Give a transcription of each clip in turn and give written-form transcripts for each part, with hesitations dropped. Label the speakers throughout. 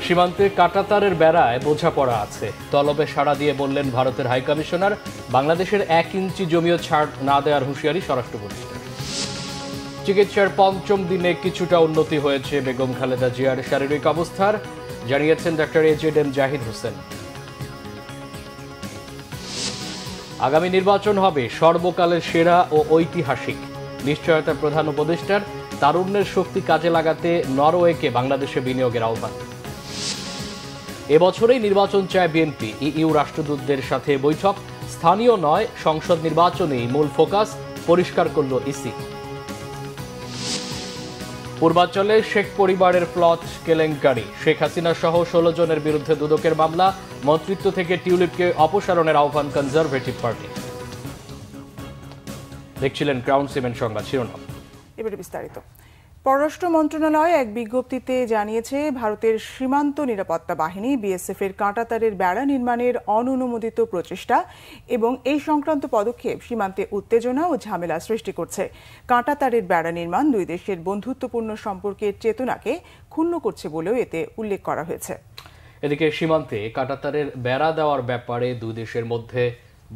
Speaker 1: সীমান্তে কাঁটাতারের বেড়ায় বোঝাপড়া আছে, তলবে সাড়া দিয়ে বললেন ভারতের হাইকমিশনার। বাংলাদেশের 1 ইঞ্চি জমিও ছাড় না দেওয়ার হুঁশিয়ারি স্বরাষ্ট্র উপদেষ্টার। চিকিৎসার 5ম দিনে কিছুটা উন্নতি হয়েছে বেগম খালেদা জিয়ার শারীরিক অবস্থার, জানিয়েছেন ডক্টর AJM জাহিদ হোসেন। আগামী নির্বাচন হবে সর্বকালের সেরা ও ঐতিহাসিক, নিশ্চয়তা প্রধান উপদেষ্টার। তারুণ্যের শক্তি কাজে লাগাতে নরওয়েকে বাংলাদেশে বিনিয়োগের আহ্বান। এবছরেই নির্বাচন চায় বিএনপি, ইইউ রাষ্ট্রদূতদের সাথে বৈঠক। স্থানীয় নয়, সংসদ নির্বাচনেই মূল ফোকাস, পরিষ্কার করল ইসি। পূর্বাঞ্চলে শেখ পরিবারের প্লট কেলেঙ্কারি, শেখ হাসিনা সহ 16 জনের বিরুদ্ধে দুদকের মামলা। মন্ত্রিত্ব থেকে টিউলিপকে অপসারণের আহ্বান কনজারভেটিভ পার্টি। দেখছিলেন ক্রাউন সিমেন্ট সংবাদ শিরোনাম।
Speaker 2: এবারে বিস্তারিত। পররাষ্ট্র মন্ত্রণালয় এক বিজ্ঞপ্তিতে জানিয়েছে, ভারতের সীমান্ত নিরাপত্তা বাহিনী বিএসএফ এর কাঁটাতারের বেড়া নির্মাণের অননুমোদিত প্রচেষ্টা এবং এই সংক্রান্ত পদক্ষেপ সীমান্তে উত্তেজনা ও ঝামেলা সৃষ্টি করছে। কাঁটাতারের বেড়া নির্মাণ দুই দেশের বন্ধুত্বপূর্ণ সম্পর্কের চেতনাকে ক্ষুণ্ণ করছে বলেও এতে উল্লেখ করা হয়েছে।
Speaker 1: এদিকে সীমান্তে কাঁটাতারের বেড়া দেওয়ার ব্যাপারে দুই দেশের মধ্যে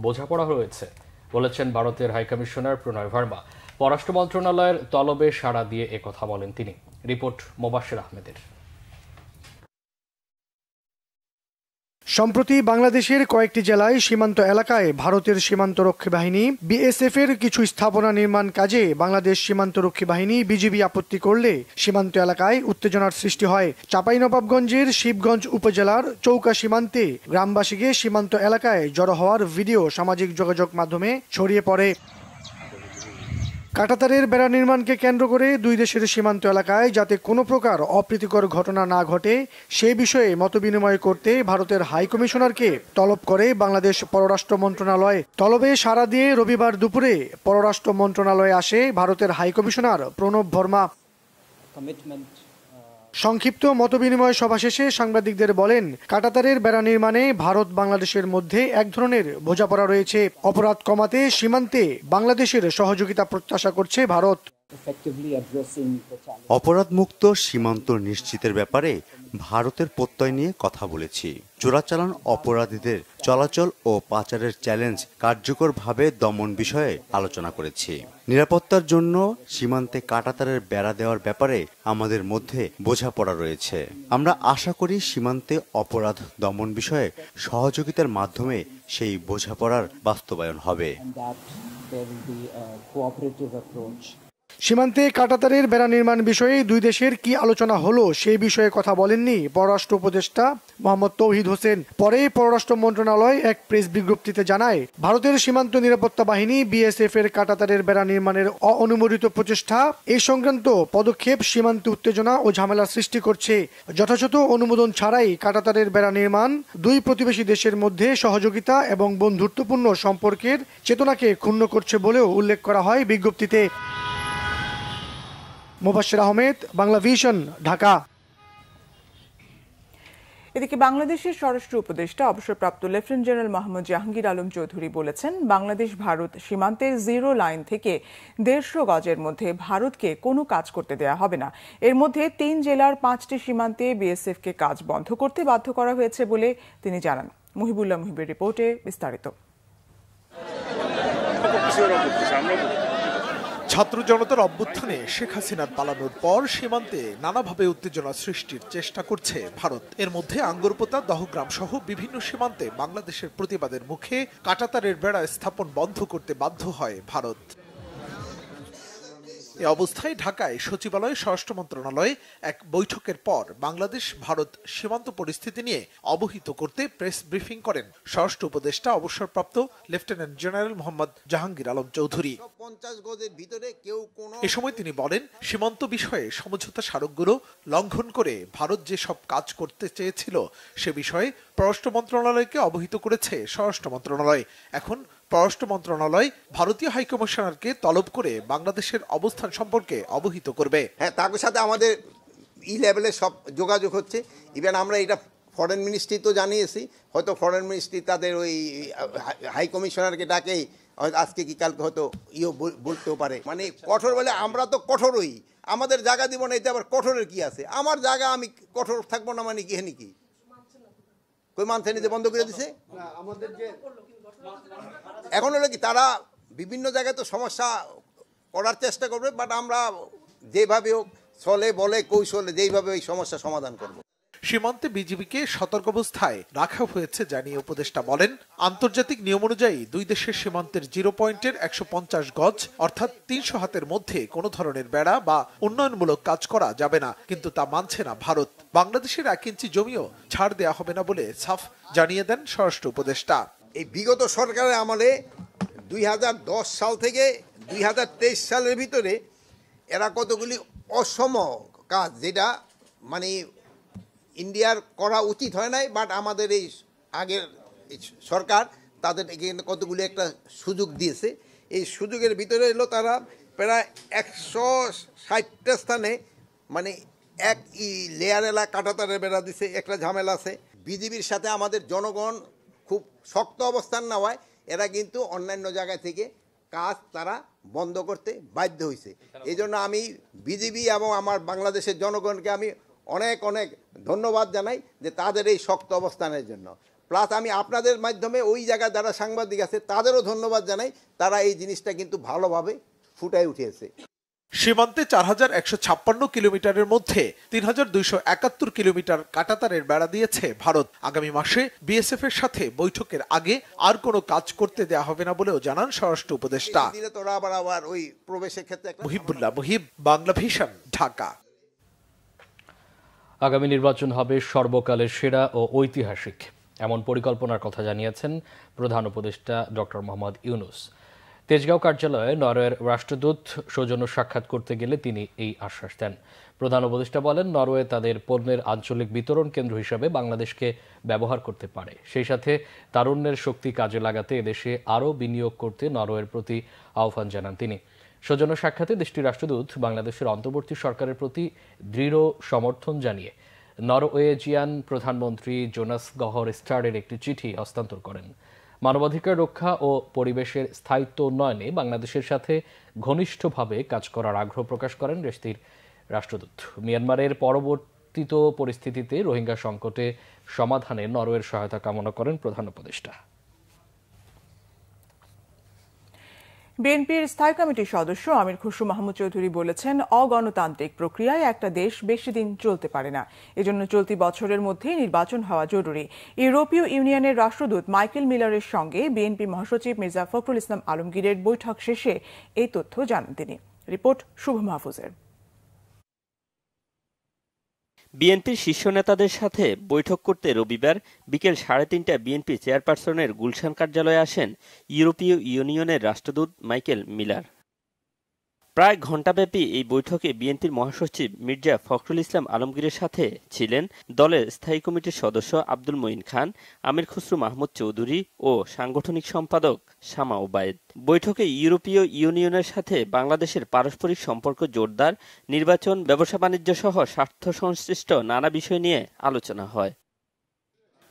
Speaker 1: বোঝাপড়া রয়েছে বলেছেন ভারতের হাইকমিশনার প্রণয় ভার্মা। পররাষ্ট্র মন্ত্রণালয়ের তলবে সাড়া দিয়ে একথা বলেন তিনি। রিপোর্ট মোবাশ্বের আহমেদের।
Speaker 3: সম্প্রতি বাংলাদেশের কয়েকটি জেলায় সীমান্ত এলাকায় ভারতের সীমান্তরক্ষী বাহিনী বিএসএফ এর কিছু স্থাপনা নির্মাণ কাজে বাংলাদেশ সীমান্তরক্ষী বাহিনী বিজিবি আপত্তি করলে সীমান্ত এলাকায় উত্তেজনার সৃষ্টি হয়। চাঁপাইনবাবগঞ্জের শিবগঞ্জ উপজেলার চৌকা সীমান্তে গ্রামবাসীকে সীমান্ত এলাকায় জড়ো হওয়ার ভিডিও সামাজিক যোগাযোগ মাধ্যমে ছড়িয়ে পড়ে। কাঁটাতারের বেড়া নির্মাণকে কেন্দ্র করে দুই দেশের সীমান্ত এলাকায় যাতে কোনো প্রকার অপ্রীতিকর ঘটনা না ঘটে সে বিষয়ে মতবিনিময় করতে ভারতের হাইকমিশনারকে তলব করে বাংলাদেশ পররাষ্ট্র মন্ত্রণালয়। তলবে সাড়া দিয়ে রবিবার দুপুরে পররাষ্ট্র মন্ত্রণালয়ে আসে ভারতের হাইকমিশনার প্রণব ভার্মা। সংক্ষিপ্ত মতবিনিময় সভা শেষে সাংবাদিকদের বলেন, কাঁটাতারের বেড়া নির্মাণে ভারত বাংলাদেশের মধ্যে এক ধরনের বোঝাপড়া রয়েছে। অপরাধ কমাতে সীমান্তে বাংলাদেশের সহযোগিতা প্রত্যাশা করছে ভারত।
Speaker 4: অপরাধমুক্ত সীমান্ত নিশ্চিতের ব্যাপারে ভারতের প্রত্যয় নিয়ে কথা বলেছি। চোরাচালান অপরাধীদের চলাচল ও পাচারের চ্যালেঞ্জ কার্যকরভাবে দমন বিষয়ে আলোচনা করেছি। নিরাপত্তার জন্য সীমান্তে কাঁটাতারের বেড়া দেওয়ার ব্যাপারে আমাদের মধ্যে বোঝাপড়া রয়েছে। আমরা আশা করি সীমান্তে অপরাধ দমন বিষয়ে সহযোগিতার মাধ্যমে সেই বোঝাপড়ার বাস্তবায়ন হবে।
Speaker 3: সীমান্তে কাঁটাতারের বেড়া নির্মাণ বিষয়ে দুই দেশের কি আলোচনা হলো সেই বিষয়ে কথা বলেননি পররাষ্ট্র উপদেষ্টা মোহাম্মদ তৌহিদ হোসেন। পরে পররাষ্ট্র মন্ত্রণালয় এক প্রেস বিজ্ঞপ্তিতে জানায়, ভারতের সীমান্ত নিরাপত্তা বাহিনী বিএসএফ এর কাঁটাতারের বেড়া নির্মাণের অনুমোদিত প্রচেষ্টা এই সংক্রান্ত পদক্ষেপ সীমান্তে উত্তেজনা ও ঝামেলা সৃষ্টি করছে। যথাযথ অনুমোদন ছাড়াই কাঁটাতারের বেড়া নির্মাণ দুই প্রতিবেশী দেশের মধ্যে সহযোগিতা এবং বন্ধুত্বপূর্ণ সম্পর্কের চেতনাকে ক্ষুণ্ণ করছে বলেও উল্লেখ করা হয় বিজ্ঞপ্তিতে। মোবাশ্বের আহমেদ, বাংলা ভিশন, ঢাকা।
Speaker 2: এদিকে বাংলাদেশের স্বরাষ্ট্র উপদেষ্টা অবসরপ্রাপ্ত লেফটেন্যান্ট জেনারেল মোহাম্মদ জাহাঙ্গীর আলম চৌধুরী বলেছেন, বাংলাদেশ ভারত সীমান্তের জিরো লাইন থেকে 150 গজের মধ্যে ভারতকে কোনো কাজ করতে দেয়া হবে না। এর মধ্যে 3 জেলার 5টি সীমান্তে বিএসএফ কে কাজ বন্ধ করতে বাধ্য করা হয়েছে বলে তিনি জানান। মুহিবুল্লাহ মুহিবের রিপোর্টে বিস্তারিত।
Speaker 5: ছাত্র জনতার অভ্যুত্থানে শেখ হাসিনার পালানোর পর সীমান্তে নানাভাবে উত্তেজনা সৃষ্টির চেষ্টা করছে ভারত। এর মধ্যে আঙ্গরপোতা, দহগ্রাম সহ বিভিন্ন সীমান্তে বাংলাদেশের প্রতিবাদের মুখে কাঁটাতারের বেড়া স্থাপন বন্ধ করতে বাধ্য হয় ভারত। এ অবস্থায় ঢাকায় সচিবালয়ে স্বরাষ্ট্র মন্ত্রণালয়ে এক বৈঠকের পর বাংলাদেশ ভারত সীমান্ত পরিস্থিতি নিয়ে অবহিত করতে প্রেস ব্রিফিং করেন স্বরাষ্ট্র উপদেষ্টা অবসরপ্রাপ্ত লেফটেন্যান্ট জেনারেল মোহাম্মদ জাহাঙ্গীর আলম চৌধুরী। এ সময় তিনি বলেন, সীমান্ত বিষয়ে সমঝোতা স্মারকগুলো লঙ্ঘন করে ভারত যে সব কাজ করতে চেয়েছিল সে বিষয়ে পররাষ্ট্র মন্ত্রণালয়কে অবহিত করেছে স্বরাষ্ট্র মন্ত্রণালয়। এখন পররাষ্ট্র মন্ত্রণালয় ভারতীয় হাইকমিশনারকে তলব করে বাংলাদেশের অবস্থান সম্পর্কে অবহিত করবে।
Speaker 6: হ্যাঁ, তার সাথে আমাদের লেভেলে সব যোগাযোগ হচ্ছে। ইভেন আমরা এটা ফরেন মিনিস্ট্রি তো জানিয়েছি, হয়তো ফরেন মিনিস্ট্রি তাদের ওই হাইকমিশনারকে ডাকেই আজকে কি কালকে হয়তো বলতেও পারে। মানে কঠোর বলে আমরা তো কঠোরই, আমাদের জায়গা দিব না, এতে আবার কঠোরের কি আছে? আমার জায়গা আমি কঠোর থাকবো না মানে কি হেনি কি কই মানছে নিতে বন্ধ করে দিছে? এখন হলো কি তারা বিভিন্ন জায়গায় তো সমস্যা করার চেষ্টা করবে, বাট আমরা যেভাবে হোক চলে বলে কৌশলে যেইভাবে ওই সমস্যা সমাধান করব।
Speaker 5: সীমান্তে বিজিবিকে সতর্ক অবস্থায় রাখা হয়েছে জানিয়ে উপদেষ্টা বলেন, আন্তর্জাতিক নিয়ম অনুযায়ী দুই দেশের সীমান্তের 0 পয়েন্টের 150 গজ অর্থাৎ 300 হাতের মধ্যে কোনো ধরনের বেড়া বা উন্নয়নমূলক কাজ করা যাবে না, কিন্তু তা মানছে না ভারত। বাংলাদেশের 1 ইঞ্চি জমিও ছাড় দেওয়া হবে না বলে সাফ জানিয়ে দেন স্বরাষ্ট্র উপদেষ্টা।
Speaker 6: এই বিগত সরকারের আমলে 2010 সাল থেকে 2023 সালের ভিতরে এরা কতগুলি অসম কাজ, যেটা মানে ইন্ডিয়ার করা উচিত হয় নাই, বাট আমাদের এই আগের সরকার তাদের কতগুলি একটা সুযোগ দিয়েছে। এই সুযোগের ভিতরে এলো তারা প্রায় 160টা স্থানে মানে এক লেয়ার এলাকা কাঁটাতারের বেড়া দিছে। একটা ঝামেলা আছে, বিজিবির সাথে আমাদের জনগণ খুব শক্ত অবস্থান নেওয়ায় এরা কিন্তু অন্যান্য জায়গা থেকে কাজ তারা বন্ধ করতে বাধ্য হয়েছে। এই জন্য আমি বিজিবি এবং আমার বাংলাদেশের জনগণকে আমি অনেক অনেক ধন্যবাদ জানাই যে তাদের এই শক্ত অবস্থানের জন্য। প্লাস আমি আপনাদের মাধ্যমে ওই জায়গায় যারা সাংবাদিক আছে তাদেরও ধন্যবাদ জানাই, তারা এই জিনিসটা কিন্তু ভালোভাবে ফুটায় উঠিয়েছে।
Speaker 5: সীমান্তে 4156 কিলোমিটারের মধ্যে 3271 কিলোমিটার কাঁটাতারের বেড়া দিয়েছে ভারত। আগামী মাসে বিএসএফ এর সাথে বৈঠকের আগে আর কোনো কাজ করতে দেওয়া হবে না বলেও জানান স্বরাষ্ট্র উপদেষ্টা। মুহিবুল্লাহ মুহিব, বাংলা ভিশন, ঢাকা।
Speaker 1: আগামী নির্বাচন হবে সর্বকালের সেরা ও ঐতিহাসিক, এমন পরিকল্পনার কথা জানিয়েছেন প্রধান উপদেষ্টা ডক্টর মোহাম্মদ ইউনূস। তেজগাঁও কার্যালয়ে নরওয়ের রাষ্ট্রদূত সৌজন্য সাক্ষাৎ করতে গেলে তিনি এই আশ্বাস দেন। প্রধান উপদেষ্টা বলেন, নরওয়ে তাদের পণ্যের আঞ্চলিক বিতরণ কেন্দ্র হিসেবে বাংলাদেশকে ব্যবহার করতে পারে। সেই সাথে তারুণ্যের শক্তি কাজে লাগাতে এদেশে আরও বিনিয়োগ করতে নরওয়ের প্রতি আহ্বান জানান তিনি। সৌজন্য সাক্ষাতে দেশটির রাষ্ট্রদূত বাংলাদেশের অন্তর্বর্তী সরকারের প্রতি দৃঢ় সমর্থন জানিয়ে নরওয়েজিয়ান প্রধানমন্ত্রী জোনাস গহর স্টারের একটি চিঠি হস্তান্তর করেন। মানবাধিকার রক্ষা ও পরিবেশের স্থায়িত্ব উন্নয়নে বাংলাদেশের সাথে ঘনিষ্ঠভাবে কাজ করার আগ্রহ প্রকাশ করেন দেশটির রাষ্ট্রদূত। মিয়ানমারের পরবর্তীত পরিস্থিতিতে রোহিঙ্গা সংকটে সমাধানে নরওয়ের সহায়তা কামনা করেন প্রধান উপদেষ্টা।
Speaker 2: বিএনপির স্থায়ী কমিটির সদস্য আমির খসরু মাহমুদ চৌধুরী বলেছেন, অগণতান্ত্রিক প্রক্রিয়ায় একটা দেশ বেশি দিন চলতে পারে না, এজন্য চলতি বছরের মধ্যে নির্বাচন হওয়া জরুরি। ইউরোপীয় ইউনিয়নের রাষ্ট্রদূত মাইকেল মিলারের সঙ্গে বিএনপি মহাসচিব মির্জা ফখরুল ইসলাম আলমগীরের বৈঠক শেষে এই তথ্য জানান তিনি। রিপোর্ট শুভ মাহফুজের।
Speaker 7: বিএনপির শীর্ষ নেতাদের সাথে বৈঠক করতে রবিবার বিকেল 3:30টায় বিএনপি চেয়ারপারসনের গুলশান কার্যালয়ে আসেন ইউরোপীয় ইউনিয়নের রাষ্ট্রদূত মাইকেল মিলার। প্রায় ঘণ্টাব্যাপী এই বৈঠকে বিএনপির মহাসচিব মির্জা ফখরুল ইসলাম আলমগীরের সাথে ছিলেন দলের স্থায়ী কমিটির সদস্য আব্দুল মঈন খান, আমির খসরু মাহমুদ চৌধুরী ও সাংগঠনিক সম্পাদক শামা ওবায়েদ। বৈঠকে ইউরোপীয় ইউনিয়নের সাথে বাংলাদেশের পারস্পরিক সম্পর্ক জোরদার, নির্বাচন, ব্যবসা বাণিজ্য সহ স্বার্থ সংশ্লিষ্ট নানা বিষয় নিয়ে আলোচনা হয়।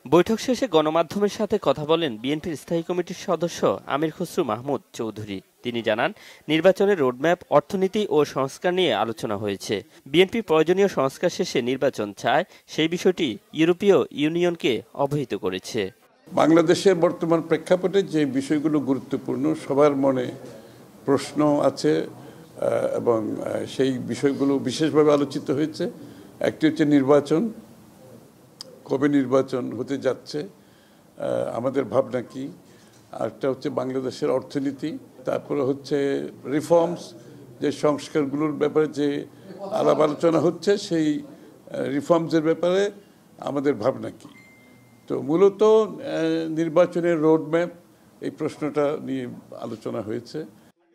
Speaker 7: বৈঠক শেষে গণমাধ্যমের সাথে কথা বলেন বিএনপির স্থায়ী কমিটির সদস্য আমির খসরু মাহমুদ চৌধুরী। তিনি জানান, নির্বাচনের রোডম্যাপ, অর্থনীতি ও সংস্কার নিয়ে আলোচনা হয়েছে। বিএনপি প্রয়োজনীয় সংস্কার শেষে নির্বাচন চায়, সেই বিষয়টি ইউরোপীয় ইউনিয়নকে অবহিত করেছে।
Speaker 8: বাংলাদেশের বর্তমান প্রেক্ষাপটে যে বিষয়গুলো গুরুত্বপূর্ণ, সবার মনে প্রশ্ন আছে এবং সেই বিষয়গুলো বিশেষভাবে আলোচিত হয়েছে। একটি হচ্ছে নির্বাচন, কবে নির্বাচন হতে যাচ্ছে, আমাদের ভাবনা কি। আরেকটা হচ্ছে বাংলাদেশের অর্থনীতি, তারপরে হচ্ছে রিফর্মস, যে সংস্কারগুলোর ব্যাপারে যে আলাপ আলোচনা হচ্ছে, সেই রিফর্মসের ব্যাপারে আমাদের ভাবনা কি। তো মূলত নির্বাচনের রোডম্যাপ, এই প্রশ্নটা নিয়ে আলোচনা হয়েছে।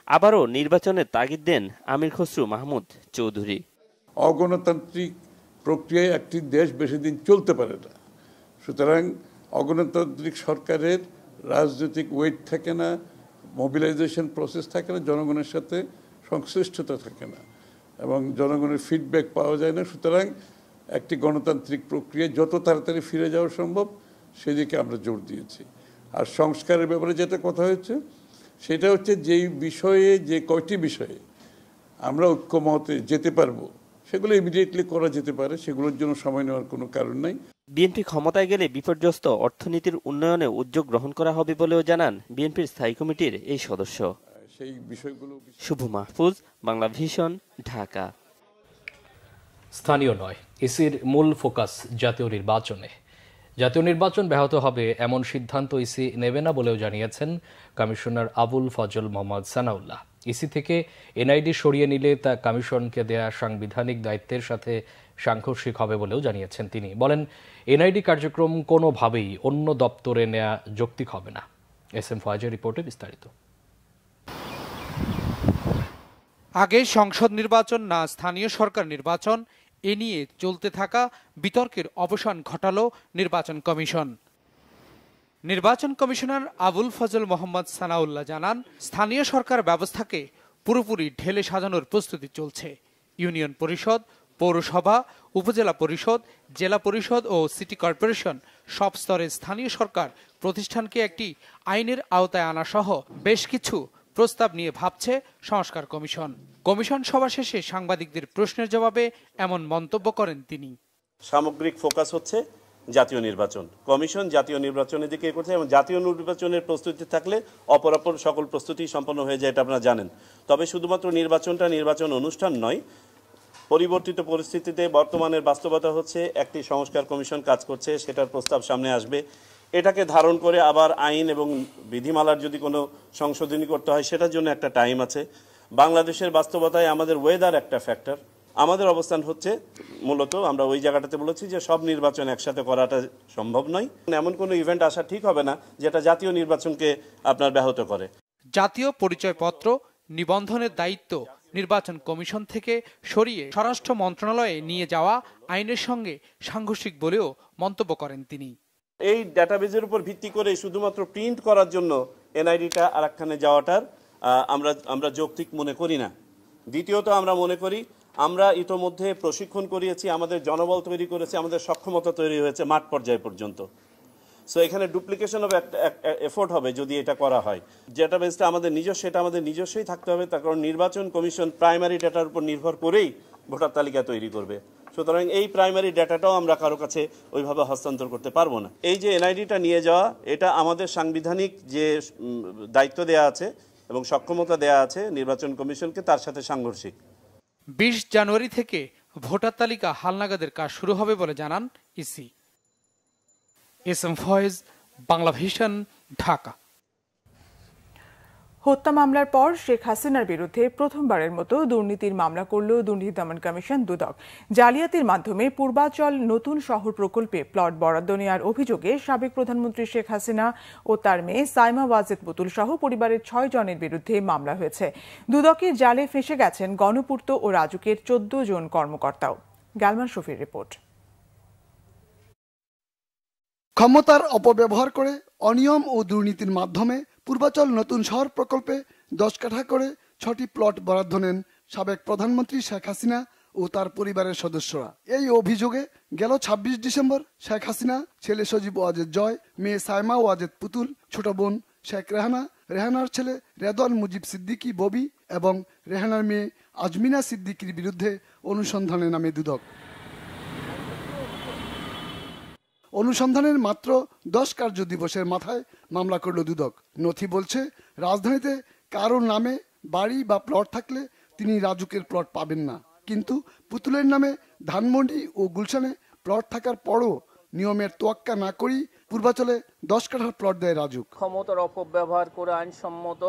Speaker 7: আবারও নির্বাচনের তাগিদ দেন আমির খসরু মাহমুদ চৌধুরী।
Speaker 8: অগণতান্ত্রিক প্রক্রিয়ায় একটি দেশ বেশি দিন চলতে পারে না, সুতরাং অগণতান্ত্রিক সরকারের রাজনৈতিক ওয়েট থাকে না, মোবিলাইজেশন প্রসেস থাকে না, জনগণের সাথে সংশ্লিষ্টতা থাকে না এবং জনগণের ফিডব্যাক পাওয়া যায় না। সুতরাং একটি গণতান্ত্রিক প্রক্রিয়ায় যত তাড়াতাড়ি ফিরে যাওয়া সম্ভব সেদিকে আমরা জোর দিয়েছি। আর সংস্কারের ব্যাপারে যেটা কথা হয়েছে, সেটা হচ্ছে যেই বিষয়ে, যে কয়টি বিষয়ে আমরা ঐক্যমতে যেতে পারবো সেগুলো ইমিডিয়েটলি করা যেতে পারে, সেগুলোর জন্য সময় নেওয়ার কোনো কারণ নাই।
Speaker 7: বিএনপি ক্ষমতায় গেলে বিপর্যস্ত অর্থনীতির উন্নয়নে উদ্যোগ গ্রহণ করা হবে বলেও জানান বিএনপির স্থায়ী কমিটির এই সদস্য।
Speaker 8: সেই বিষয়গুলো
Speaker 7: শুভ মাহফুজ, বাংলা ভিশন, ঢাকা।
Speaker 1: স্থানীয় নয়, ইসির মূল ফোকাস জাতীয় নির্বাচনে। জাতীয় নির্বাচন ব্যাহত হবে এমন সিদ্ধান্ত ইসি নেবে না বলেও জানিয়েছেন কমিশনার আবুল ফজল মোহাম্মদ সানাউল্লাহ। ইসি থেকে এনআইডি সরিয়ে নিলে তা কমিশনকে দেয়া সাংবিধানিক দায়িত্বের সাথে সাংঘর্ষিক হবে বলেও জানিয়েছেন তিনি। বলেন, এনআইডি কার্যক্রম কোনোভাবেই অন্য দপ্তরে নেওয়া যৌক্তিক হবে না। এস এম ফয়েজের রিপোর্টে বিস্তারিত।
Speaker 9: আগে সংসদ নির্বাচন না স্থানীয় সরকার নির্বাচন, এ নিয়ে চলতে থাকা বিতর্কের অবসান ঘটালো নির্বাচন কমিশন। নির্বাচন কমিশনার আবুল ফজল মোহাম্মদ সানাউল্লাহ জানান, স্থানীয় সরকার ব্যবস্থাকে পুরোপুরি ঢেলে সাজানোর প্রস্তুতি চলছে। ইউনিয়ন পরিষদ, পৌরসভা, উপজেলা পরিষদ, জেলা পরিষদ ও সিটি কর্পোরেশন সব স্তরের স্থানীয় সরকার প্রতিষ্ঠানকে একটি আইনের আওতায় আনা সহ বেশ কিছু প্রস্তাব নিয়ে ভাবছে সংস্কার কমিশন। কমিশন সভা শেষে সাংবাদিকদের প্রশ্নের জবাবে এমন মন্তব্য করেন তিনি।
Speaker 10: সামগ্রিক ফোকাস হচ্ছে জাতীয় নির্বাচন। কমিশন জাতীয় নির্বাচনের দিকে করছে এবং জাতীয় নির্বাচনের প্রস্তুতি থাকলে অপরাপর সকল প্রস্তুতি সম্পন্ন হয়ে যায়, এটা আপনারা জানেন। তবে শুধুমাত্র নির্বাচনটা নির্বাচন অনুষ্ঠান নয়, পরিবর্তিত পরিস্থিতিতে বর্তমানের বাস্তবতা হচ্ছে একটি সংস্কার কমিশন কাজ করছে, সেটার প্রস্তাব সামনে আসবে। এটাকে ধারণ করে আবার আইন এবং বিধিমালার যদি কোনো সংশোধনী করতে হয় সেটার জন্য একটা টাইম আছে। বাংলাদেশের বাস্তবতায় আমাদের ওয়েদার একটা ফ্যাক্টর। আমাদের অবস্থান হচ্ছে মূলত আমরা ওই জায়গাটাতে বলেছি যে সব নির্বাচন একসাথে করাটা সম্ভব নয়। এমন কোনো ইভেন্ট আসা ঠিক হবে না যেটা জাতীয় নির্বাচনকে আপনার ব্যাহত করে।
Speaker 9: জাতীয় পরিচয়পত্র নিবন্ধনের দায়িত্ব নির্বাচন কমিশন থেকে সরিয়ে স্বরাষ্ট্র মন্ত্রণালয়ে নিয়ে যাওয়া আইনের সঙ্গে সাংঘর্ষিক বলেও মন্তব্য করেন তিনি।
Speaker 10: এই ডাটাবেজের উপর ভিত্তি করে শুধুমাত্র প্রিন্ট করার জন্য এনআইডিটা আরেকখানে যাওয়াটার আমরা যৌক্তিক মনে করি না। দ্বিতীয়ত আমরা মনে করি আমরা ইতোমধ্যে প্রশিক্ষণ করিয়েছি, আমাদের জনবল তৈরি করেছি, আমাদের সক্ষমতা তৈরি হয়েছে মাঠ পর্যায় পর্যন্ত। সো এখানে ডুপ্লিকেশন অফ এফোর্ট হবে যদি এটা করা হয়। ডেটাবেসটা আমাদের নিজস্ব, সেটা আমাদের নিজস্বই থাকতে হবে, তার কারণ নির্বাচন কমিশন প্রাইমারি ডাটার উপর নির্ভর করেই ভোটার তালিকা তৈরি করবে। সুতরাং এই প্রাইমারি ডাটাটাও আমরা কারো কাছে ওইভাবে হস্তান্তর করতে পারবো না। এই যে এনআইডিটা নিয়ে যাওয়া, এটা আমাদের সাংবিধানিক যে দায়িত্ব দেয়া আছে এবং সক্ষমতা দেয়া আছে নির্বাচন কমিশনকে, তার সাথে সাংঘর্ষিক।
Speaker 9: 20 জানুয়ারি থেকে ভোটার তালিকা হালনাগাদের কাজ শুরু হবে বলে জানান EC. S M Foyez, Bangla Vision, Dhaka.
Speaker 2: হত্যা মামলার পর শেখ হাসিনার বিরুদ্ধে প্রথমবারের মতো দুর্নীতির মামলা করল দুর্নীতি দমন কমিশন দুদক। জালিয়াতির মাধ্যমে পূর্বাচল নতুন শহর প্রকল্পে প্লট বরাদ্দ নেওয়ার অভিযোগে সাবেক প্রধানমন্ত্রী শেখ হাসিনা ও তার মেয়ে সাইমা ওয়াজেদ পুতুল সহ পরিবারের 6 জনের বিরুদ্ধে মামলা হয়েছে। দুদকের জালে ফেঁসে গেছেন গণপূর্ত ও রাজুকের 14 জন কর্মকর্তাও। গালমান শফির রিপোর্ট।
Speaker 11: ক্ষমতার অপব্যবহার করে অনিয়ম ও দুর্নীতির মাধ্যমে পূর্বাচল নতুন শহর প্রকল্পে 10 কাঠা করে 6টি প্লট বরাদ্দ নেন সাবেক প্রধানমন্ত্রী শেখ হাসিনা ও তার পরিবারের সদস্যরা। এই অভিযোগে গেল 26 ডিসেম্বর শেখ হাসিনা ছেলে সজীব ওয়াজেদ জয়, মেয়ে সাইমা ওয়াজেদ পুতুল, ছোট বোন শেখ রেহানা, রেহানার ছেলে রেদওয়ান মুজিব সিদ্দিকী ববি এবং রেহানার মেয়ে আজমিনা সিদ্দিকীর বিরুদ্ধে অনুসন্ধানে নামে দুদক। অনুসন্ধানের মাত্র 10 কার্য দিবসের মাথায় মামলা করল দুদক। নথি বলছে রাজধানীতে কারোর নামে বাড়ি বা প্লট থাকলে তিনি রাজুকের প্লট পাবেন না, কিন্তু পুতুলের নামে ধানমন্ডি ও গুলশানে প্লট থাকার পরও নিয়মের তোয়াক্কা না করেই পূর্বাচলে 10 কাঠার প্লট দেয় রাজুক।
Speaker 12: ক্ষমতার অপব্যবহার করে আইনসম্মত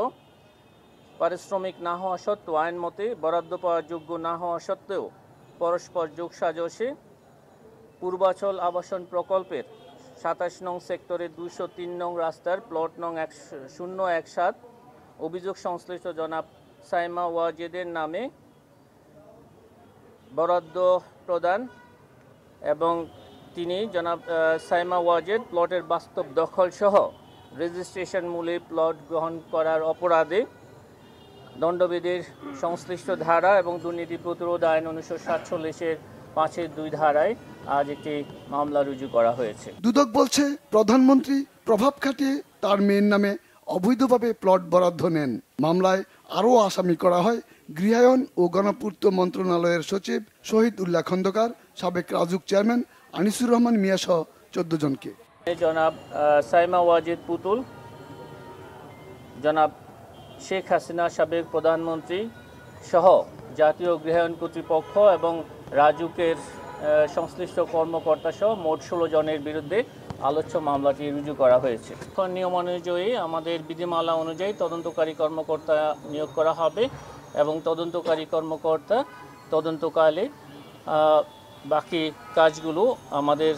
Speaker 12: পারিশ্রমিক না হওয়া সত্ত্বেও, আইন মতে বরাদ্দ পাওয়ার যোগ্য না হওয়া সত্ত্বেও পরস্পর যোগসাজশে পূর্বাচল আবাসন প্রকল্পের 27 নং সেক্টরের 203 নং রাস্তার প্লট নং 017 অভিযোগ সংশ্লিষ্ট জনাব সাইমা ওয়াজেদের নামে বরাদ্দ প্রদান এবং তিনি জনাব সাইমা ওয়াজেদ প্লটের বাস্তব দখল সহ রেজিস্ট্রেশন মূলে প্লট গ্রহণ করার অপরাধে দণ্ডবিধির সংশ্লিষ্ট ধারা এবং দুর্নীতি প্রতিরোধ আইন 1947-এর 5-2 ধারায় আজ একটি মামলা রুজু করা হয়েছে।
Speaker 11: দুদক বলছে প্রধানমন্ত্রী প্রভাব খাটিয়ে তার মেয়ের নামে অবৈধভাবে প্লট বরাদ্দ নেন। মামলায় আরও আসামি করা হয় গৃহায়ন ও গণপূর্ত মন্ত্রণালয়ের সচিব শহীদ উল্লাহ খন্দকার, সাবেক রাজুক চেয়ারম্যান আনিসুর রহমান মিয়া সহ 14 জনকে।
Speaker 12: জনাব সাইমা ওয়াজিদ পুতুল, জনাব শেখ হাসিনা সাবেক প্রধানমন্ত্রী সহ জাতীয় গৃহায়ন কর্তৃপক্ষ এবং রাজুকের সংশ্লিষ্ট কর্মকর্তা সহ মোট 16 জনের বিরুদ্ধে আলোচ্য মামলাটি রুজু করা হয়েছে। নিয়ম অনুযায়ী আমাদের বিধিমালা অনুযায়ী তদন্তকারী কর্মকর্তা নিয়োগ করা হবে এবং তদন্তকারী কর্মকর্তা তদন্তকালে বাকি কাজগুলো আমাদের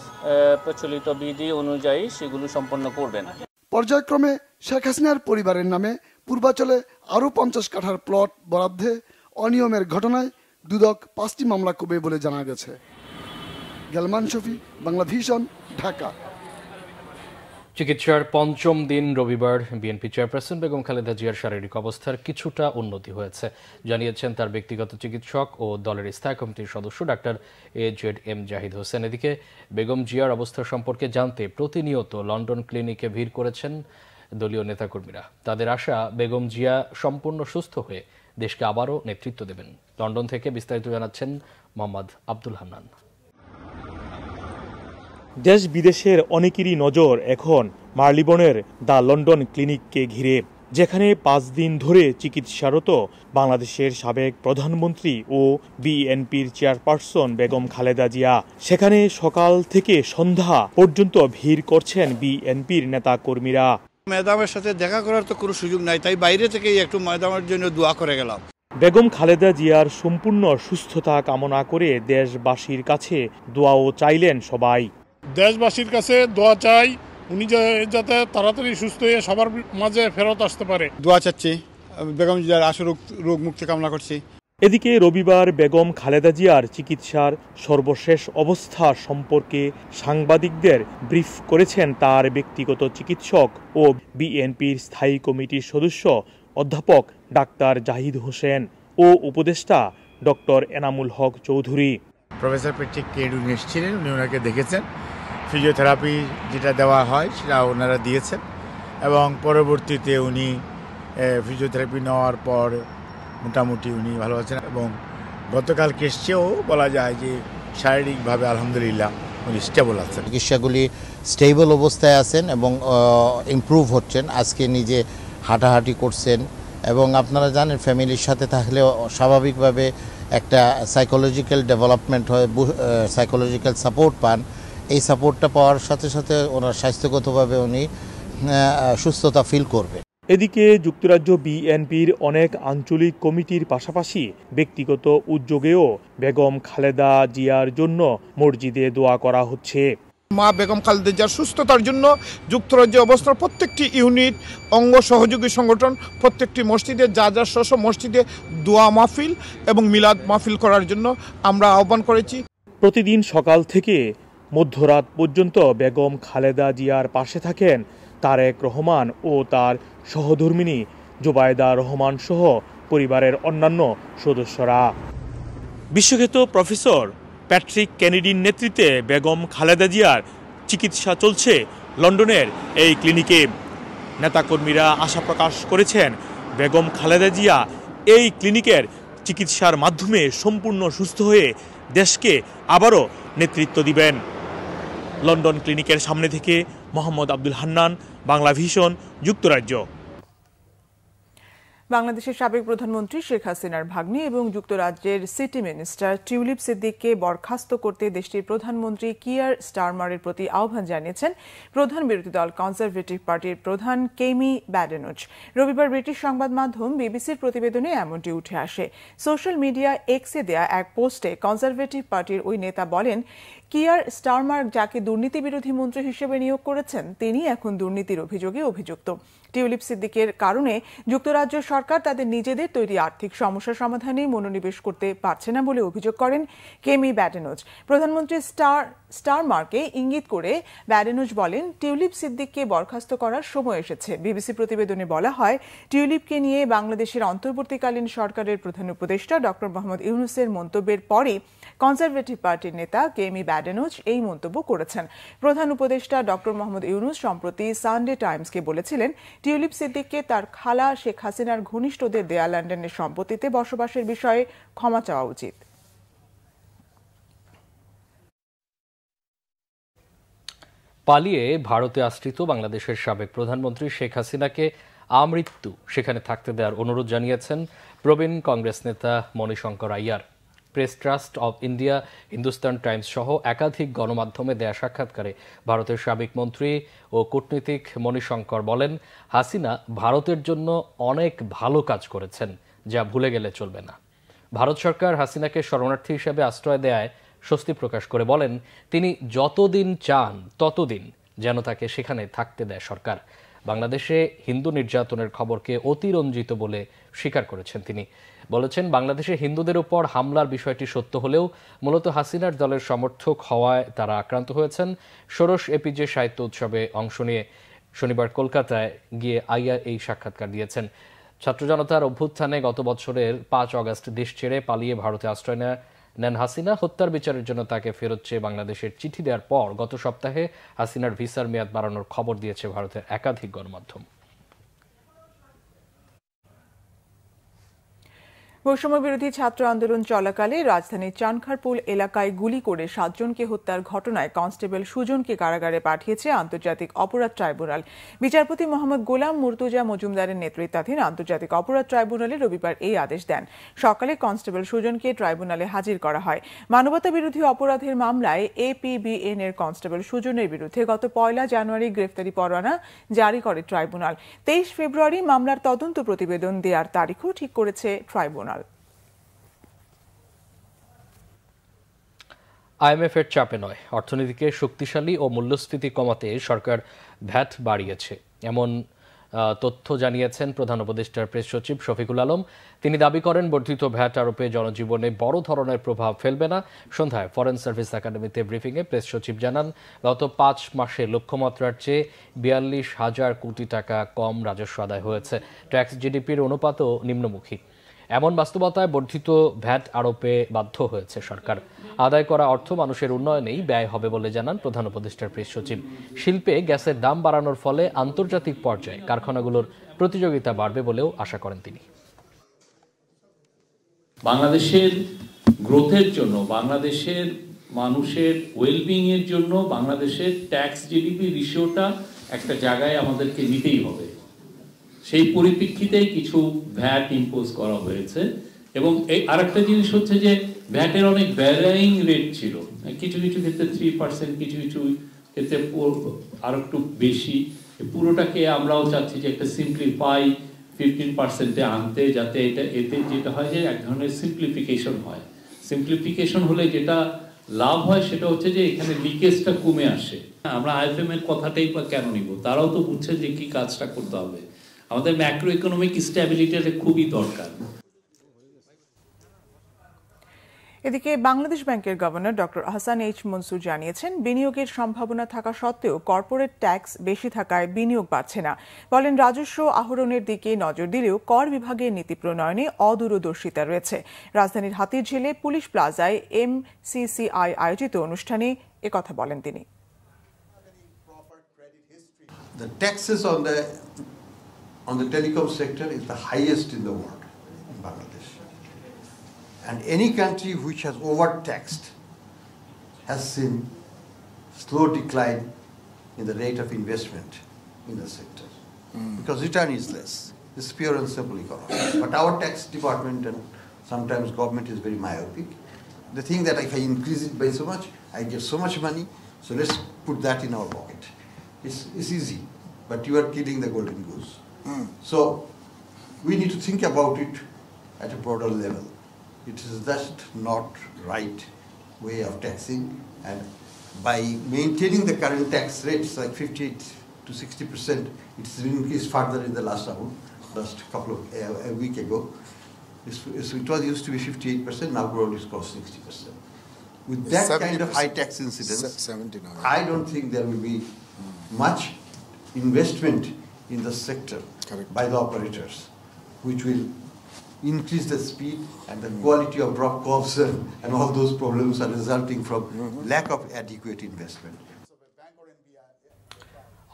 Speaker 12: প্রচলিত বিধি অনুযায়ী সেগুলো সম্পন্ন করবেন।
Speaker 11: পর্যায়ক্রমে শেখ হাসিনার পরিবারের নামে পূর্বাচলে আরও 50 কাঠার প্লট বরাদ্দে অনিয়মের ঘটনায় দুদক 5টি মামলা করবে বলে জানা গেছে। গেলমান শফি, বাংলা ভিশন, ঢাকা।
Speaker 1: চিকিৎসার 5ম দিন রবিবার বিএনপি চেয়ারপারসন বেগম খালেদা জিয়ার শারীরিক অবস্থার কিছুটা উন্নতি হয়েছে জানিয়েছেন তার ব্যক্তিগত চিকিৎসক ও দলের স্থায়ী কমিটির সদস্য ডাক্তার AJM জাহিদ হোসেন। এদিকে বেগম জিয়ার অবস্থা সম্পর্কে জানতে প্রতিনিয়ত লন্ডন ক্লিনিকে ভিড় করেছেন দলীয় নেতাকর্মীরা। তাদের আশা বেগম জিয়া সম্পূর্ণ সুস্থ হয়ে দেশকে আবারও নেতৃত্ব দেবেন। লন্ডন থেকে বিস্তারিত জানাচ্ছেন মোহাম্মদ আব্দুল হান্নান।
Speaker 13: দেশ বিদেশের অনেকেরই নজর এখন মার্লিবনের দ্য লন্ডন ক্লিনিককে ঘিরে, যেখানে 5 দিন ধরে চিকিৎসারত বাংলাদেশের সাবেক প্রধানমন্ত্রী ও বিএনপির চেয়ারপারসন বেগম খালেদা জিয়া। সেখানে সকাল থেকে সন্ধ্যা পর্যন্ত ভিড় করছেন বিএনপির নেতা কর্মীরা।
Speaker 14: ম্যাডামের সাথে দেখা করার তো কোনো সুযোগ নাই, তাই বাইরে থেকেই একটু ম্যাডামের জন্য দোয়া করে গেলাম।
Speaker 13: বেগম খালেদা জিয়ার সম্পূর্ণ সুস্থতা কামনা করে দেশবাসীর কাছে দোয়াও চাইলেন সবাই।
Speaker 15: দেশবাসীর কাছে দোয়া চাই উনি যাতে তাড়াতাড়ি সুস্থ হয়ে সবার মাঝে ফেরত আসতে পারে।
Speaker 14: দোয়া চাচ্ছি, বেগম জিয়ার আশু রোগ মুক্তি কামনা করছি।
Speaker 13: এদিকে রবিবার বেগম খালেদা জিয়ার চিকিৎসার সর্বশেষ অবস্থা সম্পর্কে সাংবাদিকদের ব্রিফ করেছেন তার ব্যক্তিগত চিকিৎসক ও বিএনপির স্থায়ী কমিটির সদস্য অধ্যাপক ডাক্তার জাহিদ হোসেন ও উপদেষ্টা doctor Enamul Haque Chowdhury.
Speaker 16: Professor Patrick কেডু এসেছিলেন, উনি ওনাকে দেখেছেন, ফিজিওথেরাপি যেটা দেওয়া হয় সেটা ওনারা দিয়েছেন এবং পরবর্তীতে উনি ফিজিওথেরাপি নেওয়ার পর মোটামুটি উনি ভালো আছেন এবং গতকাল কেসেও বলা যায় যে শারীরিকভাবে আলহামদুলিল্লাহ উনি স্টেবল আছেন।
Speaker 17: চিকিৎসাগুলি স্টেবল অবস্থায় আছেন এবং ইমপ্রুভ হচ্ছেন। আজকে নিজে হাঁটাহাঁটি করছেন এবং আপনারা জানেন ফ্যামিলির সাথে থাকলে স্বাভাবিকভাবে একটা সাইকোলজিক্যাল ডেভেলপমেন্ট হয়, সাইকোলজিক্যাল সাপোর্ট পান। এই সাপোর্টটা পাওয়ার সাথে সাথে ওনার স্বাস্থ্যগতভাবে উনি সুস্থতা ফিল করবে।
Speaker 13: এদিকে যুক্তরাজ্য বিএনপির অনেক আঞ্চলিক কমিটির পাশাপাশি ব্যক্তিগত উদ্যোগেও বেগম খালেদা জিয়ার জন্য মসজিদে দোয়া করা হচ্ছে।
Speaker 15: মা বেগম খালেদা জিয়ার সুস্থতার জন্য যুক্তরাজ্যে অবস্থার প্রত্যেকটি ইউনিট, অঙ্গ সহযোগী সংগঠন, প্রত্যেকটি মসজিদে যা মসজিদে দোয়া মাহফিল এবং মিলাদ মাহফিল করার জন্য আমরা আহ্বান করেছি।
Speaker 13: প্রতিদিন সকাল থেকে মধ্যরাত পর্যন্ত বেগম খালেদা জিয়ার পাশে থাকেন তারেক রহমান ও তার সহধর্মিণী জুবাইদা রহমান সহ পরিবারের অন্যান্য সদস্যরা। বিশ্বখ্যাত প্রফেসর প্যাট্রিক কেনেডির নেতৃত্বে বেগম খালেদা জিয়ার চিকিৎসা চলছে লন্ডনের এই ক্লিনিকে। নেতাকর্মীরা আশা প্রকাশ করেছেন বেগম খালেদা জিয়া এই ক্লিনিকের চিকিৎসার মাধ্যমে সম্পূর্ণ সুস্থ হয়ে দেশকে আবারও নেতৃত্ব দিবেন। লন্ডন ক্লিনিকের সামনে থেকে মোহাম্মদ আব্দুল হান্নান, বাংলা ভিশন, যুক্তরাজ্য।
Speaker 2: বাংলাদেশের সাবেক প্রধানমন্ত্রী শেখ হাসিনার ভাগ্নি এবং যুক্তরাজ্যের সিটি মিনিস্টার টিউলিপ সিদ্দিককে বরখাস্ত করতে দেশটির প্রধানমন্ত্রী কিয়ার স্টারমারের প্রতি আহ্বান জানিয়েছেন প্রধান বিরোধী দল কনজারভেটিভ পার্টির প্রধান কেমি ব্যাডেনচ। রবিবার ব্রিটিশ সংবাদ মাধ্যম বিবিসির প্রতিবেদনে এমনটি উঠে আসে। সোশ্যাল মিডিয়া এক্সে দেয়া এক পোস্টে কনজারভেটিভ পার্টির ওই নেতা বলেন, কিয়ার স্টারমার যাকে দুর্নীতি বিরোধী মন্ত্রী হিসেবে নিয়োগ করেছেন তিনি এখন দুর্নীতির অভিযোগে অভিযুক্ত। টিউলিপ সিদ্দিকের কারণে যুক্তরাজ্য সরকার তাদের নিজেদের তৈরি আর্থিক সমস্যা সমাধানে মনোনিবেশ করতে পারছে না বলে অভিযোগ করেন কেমি ব্যাডেনচ। প্রধানমন্ত্রী স্টার মার্কে ইঙ্গিত করে ব্যাডেনোজ বলেন, টিউলিপ সিদ্দিককে বরখাস্ত করার সময় এসেছে। বিবিসি প্রতিবেদনে বলা হয়, টিউলিপকে নিয়ে বাংলাদেশের অন্তর্বর্তীকালীন সরকারের প্রধান উপদেষ্টা ডক্টর মোহাম্মদ ইউনূসের মন্তব্যের পরই কনজারভেটিভ পার্টির নেতা কেমি ব্যাডেনোজ এই মন্তব্য করেছেন। প্রধান উপদেষ্টা ডক্টর মোহাম্মদ ইউনূস সম্প্রতি সানডে টাইমসকে বলেছিলেন, টিউলিপ সিদ্দিককে তার খালা শেখ হাসিনার ঘনিষ্ঠদের দেয়া লন্ডনের সম্পত্তিতে বসবাসের বিষয়ে ক্ষমা চাওয়া উচিত।
Speaker 1: পালিয়ে ভারতে আশ্রিত বাংলাদেশের সাবেক প্রধানমন্ত্রী শেখ হাসিনাকে আমৃত্যু সেখানে থাকতে দেওয়ার অনুরোধ জানিয়েছেন প্রবীণ কংগ্রেস নেতা Manishankar Iyer. Press trust of India, Hindustan Times সহ একাধিক গণমাধ্যমে দেয়া সাক্ষাৎকারে ভারতের সাবেক মন্ত্রী ও কূটনীতিক মণিশঙ্কর বলেন, হাসিনা ভারতের জন্য অনেক ভালো কাজ করেছেন, যা ভুলে গেলে চলবে না। ভারত সরকার হাসিনাকে শরণার্থী হিসেবে আশ্রয় দেয়ায় স্বস্তি প্রকাশ করে বলেন, তিনি যতদিন চান ততদিন যেন তাকে সেখানে থাকতে দেয় সরকার। বাংলাদেশে হিন্দু নির্যাতনের খবরকে অতিরঞ্জিত বলে স্বীকার করেছেন তিনি। বলেছেন, বাংলাদেশে হিন্দুদের উপর হামলার বিষয়টি সত্য হলেও মূলত হাসিনার দলের সমর্থক হওয়ায় তারা আক্রান্ত হয়েছেন। ষোড়শ এপিজে সাহিত্য উৎসবে অংশ নিয়ে শনিবার কলকাতায় গিয়ে আইয়ার এই সাক্ষাৎকার দিয়েছেন। ছাত্র জনতার অভ্যুত্থানে গত বছরের 5 অগস্ট দেশ ছেড়ে পালিয়ে ভারতে আশ্রয় নেন হাসিনা। হত্যার বিচারের জন্য তাকে ফেরত চেয়ে বাংলাদেশের চিঠি দেওয়ার পর গত সপ্তাহে হাসিনার ভিসার মেয়াদ বাড়ানোর খবর দিয়েছে ভারতের একাধিক গণমাধ্যম।
Speaker 2: বৈষম্য বিরোধী ছাত্র আন্দোলন চলাকালে রাজধানীর চানখারপুল এলাকায় গুলি করে 7 জনকে হত্যার ঘটনায় কনস্টেবল সুজনকে কারাগারে পাঠিয়েছে আন্তর্জাতিক অপরাধ ট্রাইব্যুনাল। বিচারপতি মোহাম্মদ গোলাম মুর্তুজা মজুমদারের নেতৃত্বাধীন আন্তর্জাতিক অপরাধ ট্রাইব্যুনালে রবিবার এই আদেশ দেন। সকালে কনস্টেবল সুজনকে ট্রাইব্যুনালে হাজির করা হয়। মানবতা বিরোধী অপরাধের মামলায় এপিবিএন এর কনস্টেবল সুজনের বিরুদ্ধে গত 1 জানুয়ারি গ্রেফতারি পরোয়ানা জারি করে ট্রাইব্যুনাল। 23 ফেব্রুয়ারি মামলার তদন্ত প্রতিবেদন দেওয়ার তারিখও ঠিক করেছে ট্রাইব্যুনাল।
Speaker 1: আইএমএফ এর চাপে নয়, অর্থনীতিকে শক্তিশালী ও মূল্যস্ফীতি কমাতে সরকার ভ্যাট বাড়িয়েছে, এমন তথ্য জানিয়েছেন প্রধান উপদেষ্টার প্রেস সচিব শফিকুল আলম। তিনি দাবি করেন, বর্ধিত ভ্যাট আরোপে জনজীবনে বড় ধরনের প্রভাব ফেলবে না। সন্ধ্যায় ফরেন সার্ভিস একাডেমিতে ব্রিফিংয়ে প্রেস সচিব জানান, গত 5 মাসে লক্ষ্যমাত্রার চেয়ে 42,000 কোটি টাকা কম রাজস্ব আদায় হয়েছে। ট্যাক্স জিডিপির অনুপাতও নিম্নমুখী। এমন বাস্তবতায় বর্ধিত ভ্যাট আরোপে বাধ্য হয়েছে সরকার। আদায় করা অর্থ মানুষের উন্নয়নেই ব্যয় হবে বলে জানান প্রধান উপদেষ্টার প্রেস সচিব। শিল্পে গ্যাসের দাম বাড়ানোর ফলে আন্তর্জাতিক পর্যায়ে কারখানাগুলোর প্রতিযোগিতা বাড়বে বলেও আশা করেন তিনি।
Speaker 18: বাংলাদেশের গ্রোথের জন্য, বাংলাদেশের মানুষের ওয়েলবিং এর জন্য বাংলাদেশের ট্যাক্স জিডিপি রেশিওটা একটা জায়গায় আমাদেরকে নিতেই হবে। সেই পরিপ্রেক্ষিতেই কিছু ভ্যাট ইম্পোজ করা হয়েছে। এবং এই আরেকটা জিনিস হচ্ছে যে ভ্যাটের অনেক ভ্যারিং রেট ছিল, কিছু কিছু ক্ষেত্রে 3%, কিছু কিছু ক্ষেত্রে আর একটু বেশি। পুরোটাকে আমরাও চাচ্ছি যে একটা সিম্পলিফাই 15%-এ আনতে, যাতে এতে যেটা হয় যে এক ধরনের সিম্পলিফিকেশন হয়। সিম্পলিফিকেশন হলে যেটা লাভ হয় সেটা হচ্ছে যে এখানে লিকেজটা কমে আসে। আমরা আইএফএম এর কথাটাই কেন নিব, তারাও তো বুঝছে যে কি কাজটা করতে হবে। আমাদের ম্যাক্রো ইকোনমিক স্ট্যাবিলিটিটা খুবই দরকার।
Speaker 2: এদিকে বাংলাদেশ ব্যাংকের governor doctor Ahsan H Mansur জানিয়েছেন, বিনিয়োগের সম্ভাবনা থাকা সত্ত্বেও কর্পোরেট ট্যাক্স বেশি থাকায় বিনিয়োগ বাড়ছে না। বলেন, রাজস্ব আহরণের দিকে নজর দিলেও কর বিভাগের নীতি প্রণয়নে অদূরদর্শিতা রয়েছে। রাজধানীর হাতিরঝিলে পুলিশ প্লাজায় MCCI আয়োজিত অনুষ্ঠানে একথা বলেন তিনি।
Speaker 19: The taxes on the telecom sector is the highest in the world in Bangladesh. And any country which has overtaxed has seen slow decline in the rate of investment in the sector. Because return is less. It's pure and simple economy. But our tax department and sometimes government is very myopic. They think that if I increase it by so much, I get so much money, so let's put that in our pocket. It's easy, but you are killing the golden goose. So we need to think about it at a broader level. It is just not right way of taxing, and by maintaining the current tax rates like 58 to 60%, it's increased further in the last a week ago. It was used to be 58%, now probably it's cost 60%. with that kind of high tax incidence, I don't think there will be much investment in the sector by the operators, which will increase the speed and the quality of drop curves and all those problems are resulting from lack of adequate investment.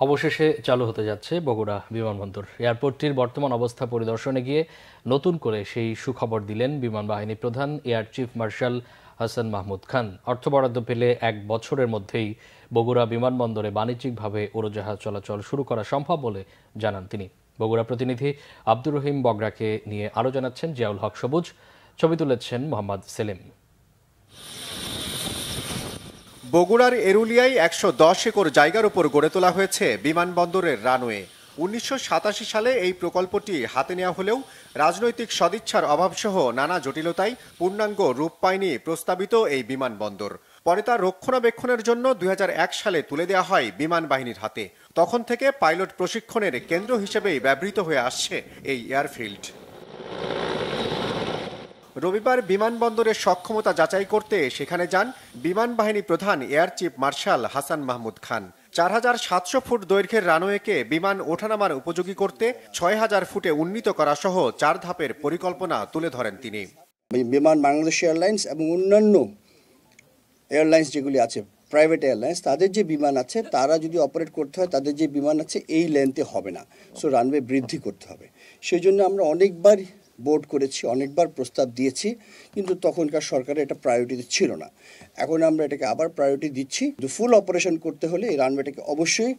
Speaker 1: অবশেষে চালু হতে যাচ্ছে বগুড়া বিমানবন্দর। এয়ারপোর্টটির বর্তমান অবস্থা পরিদর্শনে গিয়ে নতুন করে সেই সুখবর দিলেন বিমান বাহিনী প্রধান air chief marshal Hasan Mahmud Khan. অর্থ বরাদ্দ পেলে 1 বছরের মধ্যেই বগুড়া বিমানবন্দরে বাণিজ্যিকভাবে উড়োজাহাজ চলাচল শুরু করা সম্ভব বলে জানান তিনি। বগুড়া প্রতিনিধি আব্দুর রহিম বগরাকে নিয়ে আরও জানাচ্ছেন জিয়াউল হক সবুজ, ছবি তুলেছেন মোহাম্মদ সেলিম।
Speaker 20: বগুড়ার এরুলিয়ায় 110 একর জায়গার উপর গড়ে তোলা হয়েছে বিমানবন্দরের রানওয়ে। 1987 সালে এই প্রকল্পটি হাতে নেওয়া হলেও রাজনৈতিক সদিচ্ছার অভাবসহ নানা জটিলতায় পূর্ণাঙ্গ রূপ পায়নি প্রস্তাবিত এই বিমানবন্দর। পরে তার রক্ষণাবেক্ষণের জন্য 2001 সালে তুলে দেওয়া হয় বিমান বাহিনীর হাতে। তখন থেকে পাইলট প্রশিক্ষণের কেন্দ্র হিসেবেই ব্যবহৃত হয়ে আসছে এই এয়ারফিল্ড। রবিবার বিমানবন্দরের সক্ষমতা যাচাই করতে সেখানে যান বিমান বাহিনী প্রধান air chief marshal Hasan Mahmud Khan. 4700 foot দৈর্ঘ্যের রানওয়েকে বিমান ওঠানামার উপযোগী করতে 6000 ফুটে উন্নীত করা সহ 4 ধাপের পরিকল্পনা তুলে ধরেন তিনি।
Speaker 21: বিমান বাংলাদেশ এয়ারলাইন্স এবং অন্যান্য এয়ারলাইন্স যেগুলি আছে প্রাইভেট এয়ারলাইন্স, তাদের যে বিমান আছে তারা যদি অপারেট করতে হয় তাদের যে বিমান আছে এই লেন্থে হবে না, সো রানওয়ে বৃদ্ধি করতে হবে। সেই জন্য আমরা অনেকবার বোর্ড করেছি, অনেকবার প্রস্তাব দিয়েছি, কিন্তু তখনকার সরকারের এটা প্রায়োরিটিতে ছিল না। এখন আমরা এটাকে আবার প্রায়োরিটি দিচ্ছি। ফুল অপারেশন করতে হলে এই রানওয়েটাকে অবশ্যই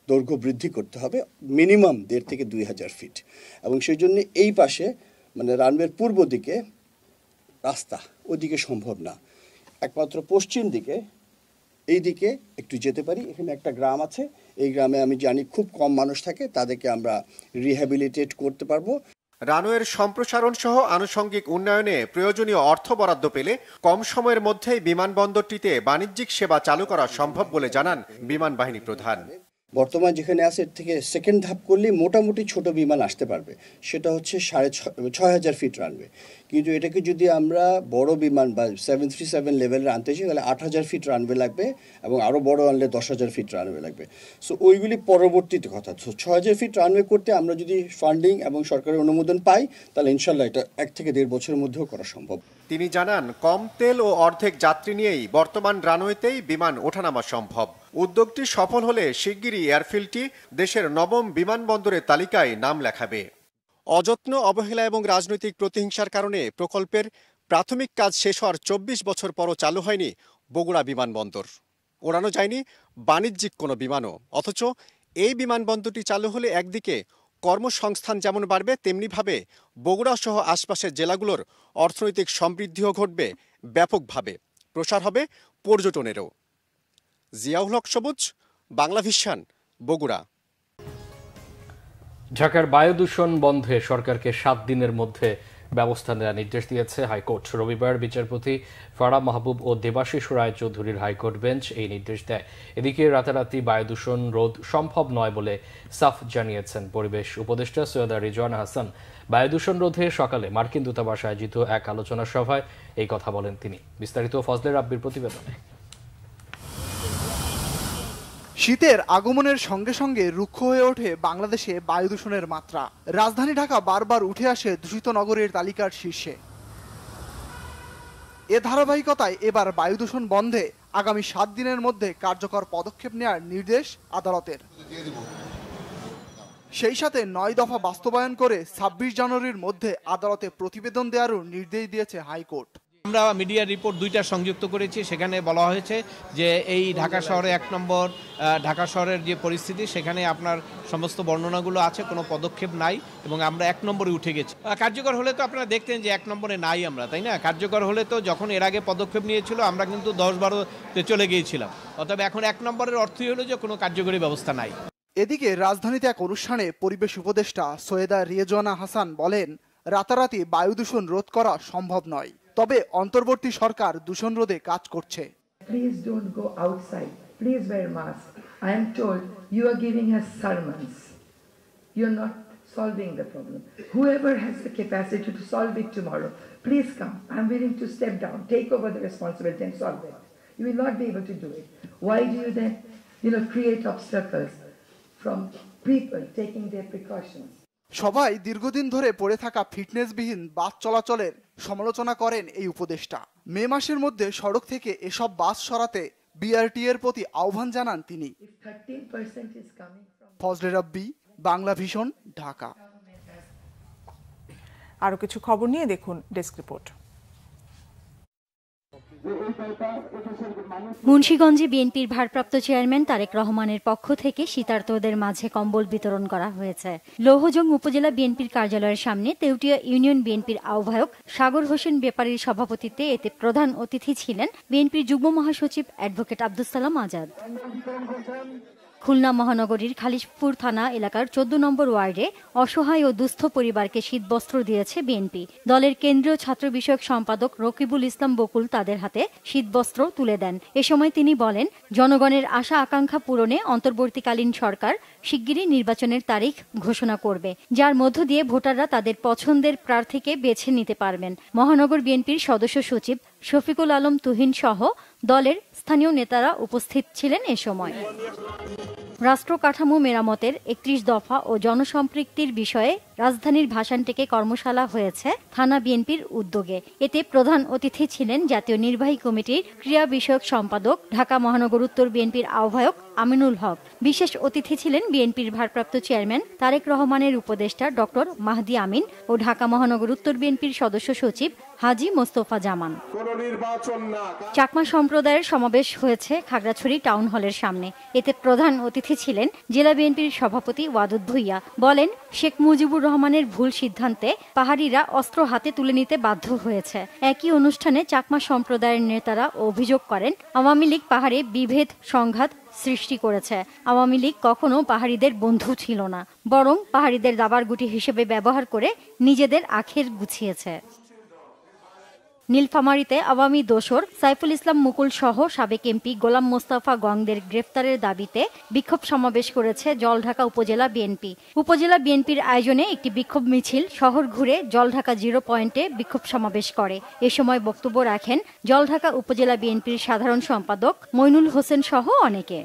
Speaker 21: দৈর্ঘ্য বৃদ্ধি করতে হবে, মিনিমাম 1.5 থেকে 2000 ফিট। এবং সেই জন্য এই পাশে মানে রানওয়ের পূর্ব দিকে রাস্তা ওদিকে সম্ভব না, একমাত্র পশ্চিম দিকে এই দিকে একটু যেতে পারি। এখানে একটা গ্রাম আছে, এই গ্রামে আমি জানি খুব কম মানুষ থাকে, তাদেরকে আমরা রিহ্যাবিলিটেট করতে পারবো।
Speaker 20: রানওয়ের সম্প্রসারণ সহ আনুষঙ্গিক উন্নয়নে প্রয়োজনীয় অর্থ বরাদ্দ পেলে কম সময়ের মধ্যেই বিমানবন্দরটিতে বাণিজ্যিক সেবা চালু করা সম্ভব বলে জানান বিমান বাহিনী প্রধান।
Speaker 21: বর্তমান যেখানে আছে এর থেকে সেকেন্ড ধাপ করলে মোটামুটি ছোট বিমান আসতে পারবে, সেটা হচ্ছে 6500 ফিট রানওয়ে। কিন্তু এটাকে যদি আমরা বড় বিমান বা 737 লেভেলের আনতে চাই তাহলে 8000 ফিট রানওয়ে লাগবে, এবং আরও বড় আনলে 10000 ফিট রানওয়ে লাগবে। সো ওইগুলি পরবর্তীতে কথা। 6000 ফিট রানওয়ে করতে আমরা যদি ফান্ডিং এবং সরকারের অনুমোদন পাই তাহলে ইনশাল্লাহ এটা 1 থেকে 1.5 বছরের মধ্যেও করা সম্ভব।
Speaker 20: তিনি জানান কম তেল ও অর্ধেক যাত্রী নিয়েই বর্তমান রানওয়েতেই বিমান ওঠানামা সম্ভব। উদ্যোগটি সফল হলে শিগগিরই এয়ারফিল্ডটি দেশের 9ম বিমানবন্দরের তালিকায় নাম লেখাবে। অযত্ন, অবহেলা এবং রাজনৈতিক প্রতিহিংসার কারণে প্রকল্পের প্রাথমিক কাজ শেষ হওয়ার 24 বছর পরও চালু হয়নি বগুড়া বিমানবন্দর। ওড়ানো যায়নি বাণিজ্যিক কোনো বিমানও। অথচ এই বিমানবন্দরটি চালু হলে একদিকে কর্মসংস্থান যেমন বাড়বে, তেমনিভাবে বগুড়া সহ আশপাশের জেলাগুলোর অর্থনৈতিক সমৃদ্ধিও ঘটবে ব্যাপকভাবে, প্রসার হবে পর্যটনেরও। জিয়াউল হক সবুজ, বাংলা ভিশন, বগুড়া।
Speaker 1: ঢাকার বায়ু দূষণ বন্ধে সরকারকে 7 দিনের মধ্যে ব্যবস্থা নেওয়ার নির্দেশ দিয়েছে হাইকোর্ট। রবিবার বিচারপতি ফারাহ মাহবুব ও দেবাশিস রায় চৌধুরীর হাইকোর্ট বেঞ্চ এই নির্দেশ দেয়। এদিকে রাতারাতি বায়ু দূষণ রোধ সম্ভব নয় বলে সাফ জানিয়েছেন পরিবেশ উপদেষ্টা সৈয়দা রিজওয়ানা হাসান। বায়ু দূষণ রোধে সকালে মার্কিন দূতাবাসে আয়োজিত এক আলোচনা সভায় এই কথা বলেন তিনি। বিস্তারিত ফজলে রাব্বির প্রতিবেদনে।
Speaker 22: শীতের আগমনের সঙ্গে সঙ্গে রুক্ষ হয়ে ওঠে বাংলাদেশে বায়ু দূষণের মাত্রা। রাজধানী ঢাকা বারবার উঠে আসে দূষিত নগরের তালিকার শীর্ষে। এ ধারাবাহিকতায় এবার বায়ু দূষণ বন্ধে আগামী 7 দিনের মধ্যে কার্যকর পদক্ষেপ নেওয়ার নির্দেশ আদালতের। সেই সাথে 9 দফা বাস্তবায়ন করে 26 জানুয়ারির মধ্যে আদালতে প্রতিবেদন দেওয়ারও নির্দেশ দিয়েছে হাইকোর্ট।
Speaker 23: আমরা মিডিয়া রিপোর্ট 2টা সংযুক্ত করেছি, সেখানে বলা হয়েছে যে এই ঢাকা শহরে 1 নম্বর ঢাকা শহরের যে পরিস্থিতি সেখানে আপনার সমস্ত বর্ণনাগুলো আছে, কোনো পদক্ষেপ নাই এবং আমরা 1 নম্বরে উঠে গেছি। কার্যকর হলে তো আপনারা দেখতেন যে 1 নম্বরে নাই আমরা, তাই না? কার্যকর হলে তো যখন এর আগে পদক্ষেপ নিয়েছিল আমরা কিন্তু 10-12তে চলে গিয়েছিলাম। অতএব এখন 1 নম্বরের অর্থই হলো যে কোনো কার্যকরী ব্যবস্থা নাই।
Speaker 22: এদিকে রাজধানীতে এক অনুষ্ঠানে পরিবেশ উপদেষ্টা সৈয়দা রিজওয়ানা হাসান বলেন, রাতারাতি বায়ু দূষণ রোধ করা সম্ভব নয়, তবে অন্তর্বর্তী সরকার দূষণ রোধে কাজ করছে।
Speaker 24: Please don't go outside. Please wear mask. I am told you are giving us sermons. You're not solving the problem. Whoever has the capacity to solve it tomorrow, please come. I'm willing to step down, take over the responsibility and solve it. You will not be able to do it. Why do you then, create obstacles from people taking their precautions?
Speaker 22: সবাই দীর্ঘদিন ধরে পড়ে থাকা ফিটনেসবিহীন বাস চলাচলের সমালোচনা করেন এই উপদেষ্টা। মে মাসের মধ্যে সড়ক থেকে এসব বাস সরাতে বিআরটি এর প্রতি আহ্বান জানান তিনি। ফজলে রাব্বি, বাংলা ভিশন, ঢাকা।
Speaker 2: আরো কিছু খবর নিয়ে দেখুন ডেস্ক রিপোর্ট।
Speaker 3: মুন্সিগঞ্জে বিএনপির ভারপ্রাপ্ত চেয়ারম্যান তারেক রহমানের পক্ষ থেকে শীতার্তদের মাঝে কম্বল বিতরণ করা হয়েছে। লৌহজং উপজেলা বিএনপির কার্যালয়ের সামনে তেউটিয়া ইউনিয়ন বিএনপির আহ্বায়ক সাগর হোসেন ব্যাপারীর সভাপতিত্বে এতে প্রধান অতিথি ছিলেন বিএনপির যুগ্ম মহাসচিব অ্যাডভোকেট আব্দুস সালাম আজাদ। খুলনা মহানগরীর খালিশপুর থানা এলাকার 14 নম্বর ওয়ার্ডে অসহায় ও দুস্থ পরিবারকে শীতবস্ত্র দিয়েছে বিএনপি। দলের কেন্দ্রীয় ছাত্র বিষয়ক সম্পাদক রকিবুল ইসলাম বকুল তাদের হাতে শীতবস্ত্র তুলে দেন। এ সময় তিনি বলেন, জনগণের আশা আকাঙ্ক্ষা পূরণে অন্তর্বর্তীকালীন সরকার শিগগিরই নির্বাচনের তারিখ ঘোষণা করবে, যার মধ্য দিয়ে ভোটাররা তাদের পছন্দের প্রার্থীকে বেছে নিতে পারবেন। মহানগর বিএনপির সদস্য সচিব শফিকুল আলম তুহিন সহ দলের স্থানীয় নেতারা উপস্থিত ছিলেন এ সময়। রাষ্ট্র কাঠামো মেরামতের 31 দফা ও জনসম্পৃক্তির বিষয়ে রাজধানীর ভাসানটেকে কর্মশালা হয়েছে থানা বিএনপির উদ্যোগে। এতে প্রধান অতিথি ছিলেন জাতীয় নির্বাহী কমিটির ক্রীড়া বিষয়ক সম্পাদক, ঢাকা মহানগর উত্তর বিএনপির আহ্বায়ক আমিনুল হক। বিশেষ অতিথি ছিলেন বিএনপির ভারপ্রাপ্ত চেয়ারম্যান তারেক রহমানের উপদেষ্টা ডক্টর মাহদি আমিন ও ঢাকা মহানগর উত্তর বিএনপির সদস্য সচিব হাজি মোস্তফা জামান। চাকমা সম্প্রদায়ের সমাবেশ হয়েছে খাগড়াছড়ি টাউন হলের সামনে। এতে প্রধান অতিথি ছিলেন জেলা বিএনপির সভাপতি ওয়াদুদ ভুইয়া। বলেন, শেখ মুজিবুর রহমানের ভুল সিদ্ধান্তে পাহাড়িরা অস্ত্র হাতে তুলে নিতে বাধ্য হয়েছে। একই অনুষ্ঠানে চাকমা সম্প্রদায়ের নেতারা অভিযোগ করেন, আওয়ামী লীগ পাহাড়ে বিভেদ সংঘাত সৃষ্টি করেছে। আওয়ামী লীগ কখনো পাহাড়িদের বন্ধু ছিল না, বরং পাহাড়িদের দাবার গুটি হিসেবে ব্যবহার করে নিজেদের আখের গুছিয়েছে। নীলফামারীতে আওয়ামী দোসর সাইফুল ইসলাম মুকুল সহ সাবেক এমপি গোলাম মোস্তফা গংদের গ্রেফতারের দাবিতে বিক্ষোভ সমাবেশ করেছে জলঢাকা উপজেলা বিএনপি। উপজেলা বিএনপির আয়োজনে একটি বিক্ষোভ মিছিল শহর ঘুরে জলঢাকা 0 পয়েন্টে বিক্ষোভ সমাবেশ করে। এ সময় বক্তব্য রাখেন জলঢাকা উপজেলা বিএনপির সাধারণ সম্পাদক মইনুল হোসেন সহ অনেকে।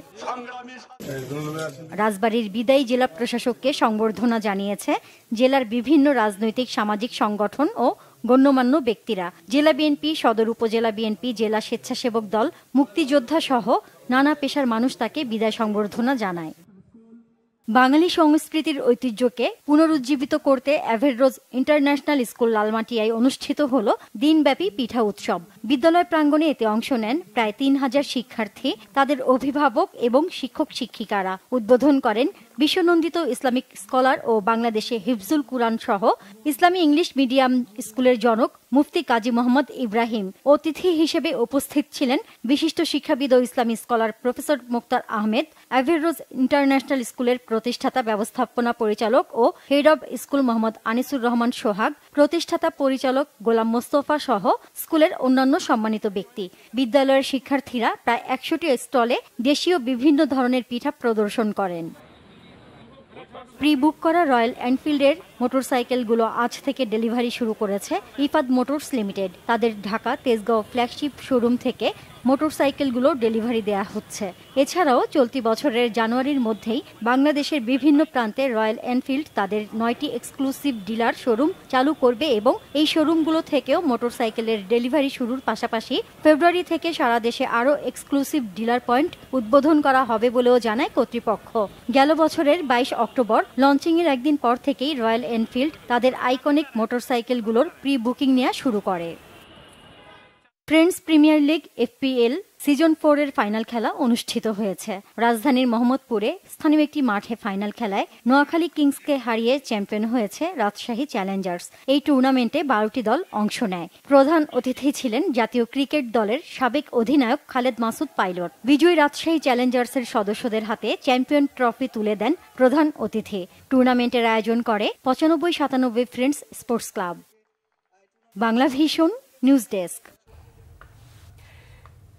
Speaker 3: রাজবাড়ীর বিদায়ী জেলা প্রশাসককে সংবর্ধনা জানিয়েছে জেলার বিভিন্ন রাজনৈতিক সামাজিক সংগঠন ও গণ্যমান্য ব্যক্তিরা। জেলা বিএনপি, সদর উপজেলা বিএনপি, জেলা স্বেচ্ছাসেবক দল, মুক্তিযোদ্ধা সহ নানা পেশার মানুষ তাকে বিদায় সংবর্ধনা জানায়। বাঙালি সংস্কৃতির ঐতিহ্যকে পুনরুজ্জীবিত করতে অ্যাভেররোজ ইন্টারন্যাশনাল স্কুল লালমাটিয়ায় অনুষ্ঠিত হল দিনব্যাপী পিঠা উৎসব। বিদ্যালয় প্রাঙ্গণে এতে অংশ নেন প্রায় 3000 শিক্ষার্থী, তাদের অভিভাবক এবং শিক্ষক শিক্ষিকারা। উদ্বোধন করেন বিশ্বনন্দিত ইসলামিক স্কলার ও বাংলাদেশে হিফজুল কুরআন সহ ইসলামী ইংলিশ মিডিয়াম স্কুলের জনক মুফতি কাজী মোহাম্মদ ইব্রাহিম। অতিথি হিসেবে উপস্থিত ছিলেন বিশিষ্ট শিক্ষাবিদ ও ইসলামী scholar professor Moktar Ahmed, Averroes international স্কুলের প্রতিষ্ঠাতা ব্যবস্থাপনা পরিচালক ও head of school Mohammad Anisur Rahman Sohag, প্রতিষ্ঠাতা পরিচালক গোলাম মোস্তফা সহ স্কুলের অন্যান্য সম্মানিত ব্যক্তি। বিদ্যালয়ের শিক্ষার্থীরা প্রায় 100টি স্টলে দেশীয় বিভিন্ন ধরনের পিঠা প্রদর্শন করেন। প্রি বুক করা রয়্যাল এনফিল্ডের মোটরসাইকেলগুলো আজ থেকে ডেলিভারি শুরু করেছে ইফাদ মোটরস লিমিটেড। তাদের ঢাকা তেজগাঁও ফ্ল্যাগশিপ শোরুম থেকে মোটরসাইকেলগুলো ডেলিভারি দেয়া হচ্ছে। এছাড়াও চলতি বছরের জানুয়ারির মধ্যেই বাংলাদেশের বিভিন্ন প্রান্তে রয়্যাল এনফিল্ড তাদের 9টি এক্সক্লুসিভ ডিলার শোরুম চালু করবে এবং এই শোরুমগুলো থেকেও মোটরসাইকেলের ডেলিভারি শুরুর পাশাপাশি ফেব্রুয়ারি থেকে সারা দেশে আরও এক্সক্লুসিভ ডিলার পয়েন্ট উদ্বোধন করা হবে বলেও জানায় কর্তৃপক্ষ। গেল বছরের 22 অক্টোবর লঞ্চিংয়ের একদিন পর থেকেই রয়্যাল এনফিল্ড তাদের আইকনিক মোটরসাইকেলগুলোর প্রি বুকিং নেওয়া শুরু করে। Friends premier league FPL season 4 এর ফাইনাল খেলা অনুষ্ঠিত হয়েছে। রাজধানীর মোহাম্মদপুরে স্থানীয় একটি মাঠে ফাইনাল খেলায় নোয়াখালী কিংসকে হারিয়ে চ্যাম্পিয়ন হয়েছে রাজশাহী চ্যালেঞ্জার্স। এই টুর্নামেন্টে 12টি দল অংশ নেয়। প্রধান অতিথি ছিলেন জাতীয় ক্রিকেট দলের সাবেক অধিনায়ক খালেদ মাসুদ পাইলট। বিজয়ী রাজশাহী চ্যালেঞ্জার্সের সদস্যদের হাতে চ্যাম্পিয়ন ট্রফি তুলে দেন প্রধান অতিথি। টুর্নামেন্টের আয়োজন করে 95-97 friends sports club. Bangla vision news desk.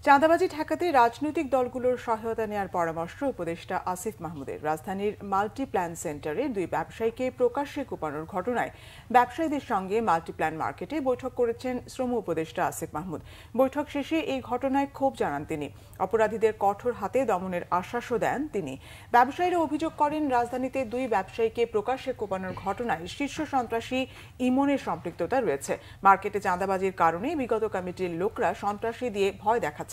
Speaker 2: চাঁদাবাজি ঠেকাতে রাজনৈতিক দলগুলোর সহায়তা নেওয়ার পরামর্শ উপদেষ্টা আসিফ মাহমুদের। রাজধানীর মাল্টিপ্ল্যান সেন্টারে দুই ব্যবসায়ীকে প্রকাশ্যে কোপানোর ঘটনায় ব্যবসায়ীদের সঙ্গে মাল্টিপ্ল্যান মার্কেটে বৈঠক করেছেন শ্রম উপদেষ্টা আসিফ মাহমুদ। বৈঠক শেষে এই ঘটনায় ক্ষোভ জানান তিনি। অপরাধীদের কঠোর হাতে দমনের আশ্বাসও দেন তিনি। ব্যবসায়ীরা অভিযোগ করেন, রাজধানীতে দুই ব্যবসায়ীকে প্রকাশ্যে কোপানোর ঘটনায় শীর্ষ সন্ত্রাসী ইমনের সম্পৃক্ততা রয়েছে। মার্কেটে চাঁদাবাজির কারণে বিগত কমিটির লোকরা সন্ত্রাসী দিয়ে ভয় দেখাচ্ছে।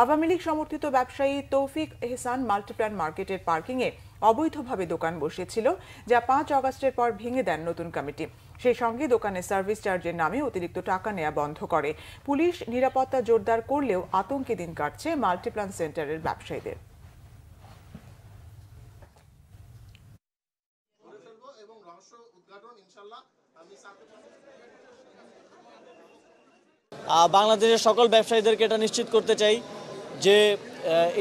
Speaker 2: আওয়ামী লীগ সমর্থিত ব্যবসায়ী তৌফিক এহসান মাল্টিপ্ল্যান মার্কেটের পার্কিংয়ে অবৈধভাবে দোকান বসিয়েছিল, যা 5 অগস্টের পর ভেঙে দেন নতুন কমিটি। সেই সঙ্গে দোকানের সার্ভিস চার্জের নামে অতিরিক্ত টাকা নেওয়া বন্ধ করে। পুলিশ নিরাপত্তা জোরদার করলেও আতঙ্কে দিন কাটছে মাল্টিপ্ল্যান সেন্টারের ব্যবসায়ীদের।
Speaker 4: বাংলাদেশের সকল ব্যবসায়ীদেরকে এটা নিশ্চিত করতে চাই যে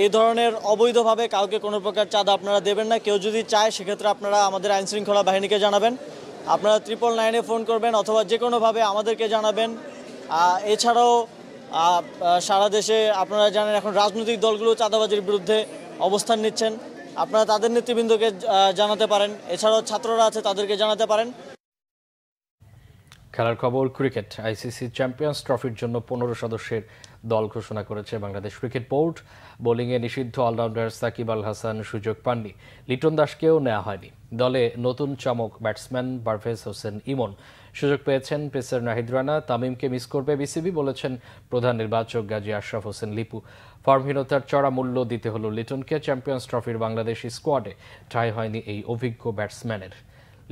Speaker 4: এই ধরনের অবৈধভাবে কাউকে কোনো প্রকার চাঁদা আপনারা দেবেন না। কেউ যদি চায় সেক্ষেত্রে আপনারা আমাদের আইনশৃঙ্খলা বাহিনীকে জানাবেন, আপনারা 999-এ ফোন করবেন অথবা যে কোনোভাবে আমাদেরকে জানাবেন। এছাড়াও সারা দেশে আপনারা জানেন এখন রাজনৈতিক দলগুলো চাঁদাবাজির বিরুদ্ধে অবস্থান নিচ্ছেন, আপনারা তাদের নেতৃবৃন্দকে জানাতে পারেন। এছাড়াও ছাত্ররা আছে, তাদেরকে জানাতে পারেন।
Speaker 1: খেলার খবর, ক্রিকেট। আইসিসি চ্যাম্পিয়ন্স ট্রফির জন্য 15 সদস্যের দল ঘোষণা করেছে বাংলাদেশ ক্রিকেট বোর্ড। বোলিংয়ে নিষিদ্ধ অলরাউন্ডার সাকিব আল হাসান সুযোগ পাননি, লিটন দাসকেও নেওয়া হয়নি। দলে নতুন চমক ব্যাটসম্যান পারভেজ হোসেন ইমন সুযোগ পেয়েছেন। পেসার নাহিদ রানা। তামিমকে মিস করবে বিসিবি বলেছেন প্রধান নির্বাচক গাজী আশরাফ হোসেন লিপু। ফর্মহীনতার চড়া মূল্য দিতে হলো লিটনকে। চ্যাম্পিয়ন্স ট্রফির বাংলাদেশি স্কোয়াডে ঠাঁই হয়নি এই অভিজ্ঞ ব্যাটসম্যানের।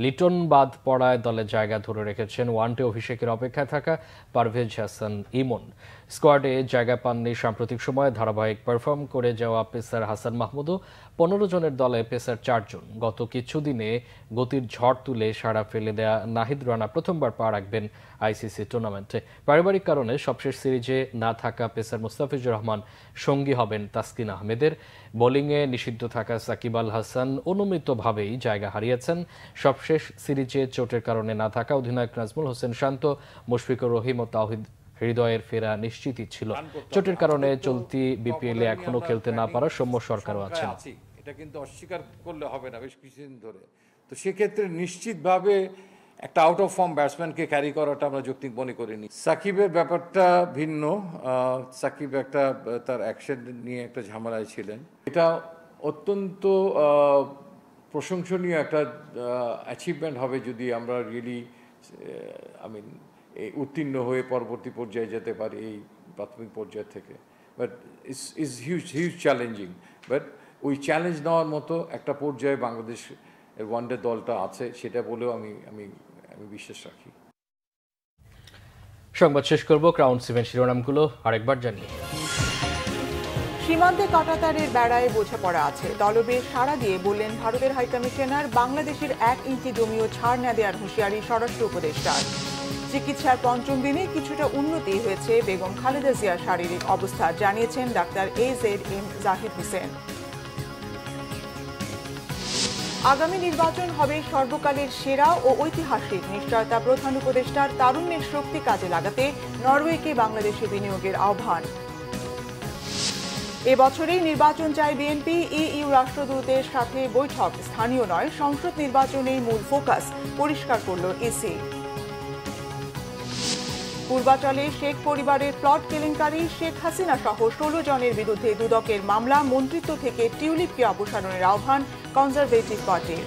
Speaker 1: লিটন বাদ পড়ায় দলে জায়গা ধরে রেখেছেন ওয়ানডে অভিষেকের অপেক্ষায় থাকা পারভেজ হাসান ইমন। স্কোয়াডে জায়গা পাননি সাম্প্রতিক সময়ে ধারাবাহিক পারফর্ম করে যাওয়া পেসার হাসান মাহমুদও। 15 জনের দলে পেসার 4 জন। গত কিছুদিনে গতির ঝড় তুলে সাড়া ফেলে দেয়া নাহিদ রানা প্রথমবার পা রাখবেন আইসিসি টুর্নামেন্টে। পারিবারিক কারণে সবশেষ সিরিজে না থাকা পেসার মুস্তাফিজুর রহমান সঙ্গী হবেন তাসকিন আহমেদের। বোলিংয়ে নিষিদ্ধ থাকা সাকিব আল হাসান অনুমিতভাবেই জায়গা হারিয়েছেন। সবশেষ সিরিজে চোটের কারণে না থাকা অধিনায়ক নাজমুল হোসেন শান্ত, মুশফিকুর রহিম ও তাওহিদ হৃদয়ের ফেরা নিশ্চিতই ছিল। চোটের কারণে চলতি বিপিএলে এখনো খেলতে না পারা সৌম্য সরকারও আছেন।
Speaker 5: এটা কিন্তু অস্বীকার করলে হবে না বেশ কিছুদিন ধরে। তো সেক্ষেত্রে নিশ্চিতভাবে একটা আউট অফ ফর্ম ব্যাটসম্যানকে ক্যারি করাটা আমরা যৌক্তিক মনে করিনি। সাকিবের ব্যাপারটা ভিন্ন। সাকিব একটা তার অ্যাকশন নিয়ে একটা ঝামেলায় ছিলেন। এটা অত্যন্ত প্রশংসনীয় একটা অ্যাচিভমেন্ট হবে যদি আমরা রিয়েলি এই উত্তীর্ণ হয়ে পরবর্তী পর্যায়ে যেতে পারি এই প্রাথমিক পর্যায় থেকে। But is huge challenging. But ওই চ্যালেঞ্জ নেওয়ার মতো একটা পর্যায়ে বাংলাদেশ ওয়ানডে দলটা আছে, সেটা বলেও আমি বিশ্বাস রাখি।
Speaker 1: সংবাদ শেষ করব ক্রাউন 7 শিরোনামগুলো আরেকবার জানিয়ে।
Speaker 2: সীমান্তে কাঁটাতারের বেড়ায় বোঝাপড়া আছে। তলবে সাড়া দিয়ে বললেন ভারতের হাইকমিশনার, বাংলাদেশের 1 ইঞ্চি জমিও ছাড় না দেওয়ার হুঁশিয়ারি স্বরাষ্ট্র উপদেষ্টার। চিকিৎসার 5ম দিনে কিছুটা উন্নতি হয়েছে বেগম খালেদা জিয়ার শারীরিক অবস্থা, জানিয়েছেন ডাক্তার AZM জাহিদ হোসেন। আগামী নির্বাচন হবে সর্বকালের সেরা ও ঐতিহাসিক, নিশ্চয়তা প্রধান উপদেষ্টার। তারুণ্যের শক্তি কাজে লাগাতে নরওয়েকে বাংলাদেশে বিনিয়োগের আহ্বান। এবছরেই নির্বাচন চায় বিএনপি। ইইউ রাষ্ট্রদূতের সাথে বৈঠক স্থানীয় নয়, সংসদ নির্বাচনেই মূল ফোকাস, পরিষ্কার করল ইসি। পূর্বাচলে শেখ পরিবারের প্লট কেলেঙ্কারি, শেখ হাসিনা সহ 16 জনের বিরুদ্ধে দুদকের মামলা। মন্ত্রিত্ব থেকে টিউলিপকে অপসারণের আহ্বান কনজারভেটিভ পার্টির।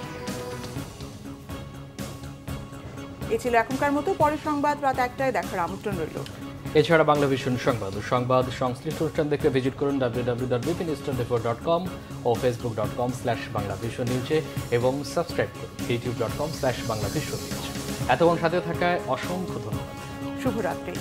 Speaker 2: এ ছিল এখনকার মতো। পরের সংবাদ রাত 1টায় দেখার আমন্ত্রণ রইল।
Speaker 1: এছাড়া বাংলা ভিশন সংবাদ সংশ্লিষ্ট অনুষ্ঠান দেখতে ভিজিট করুন www.bpnews24.com ও facebook.com/banglavisionnews এবং সাবস্ক্রাইব করুন youtube.com/banglavisionnews। এতক্ষণ সাথে থাকায় অসংখ্য ধন্যবাদ।
Speaker 2: শুভরাত্রি।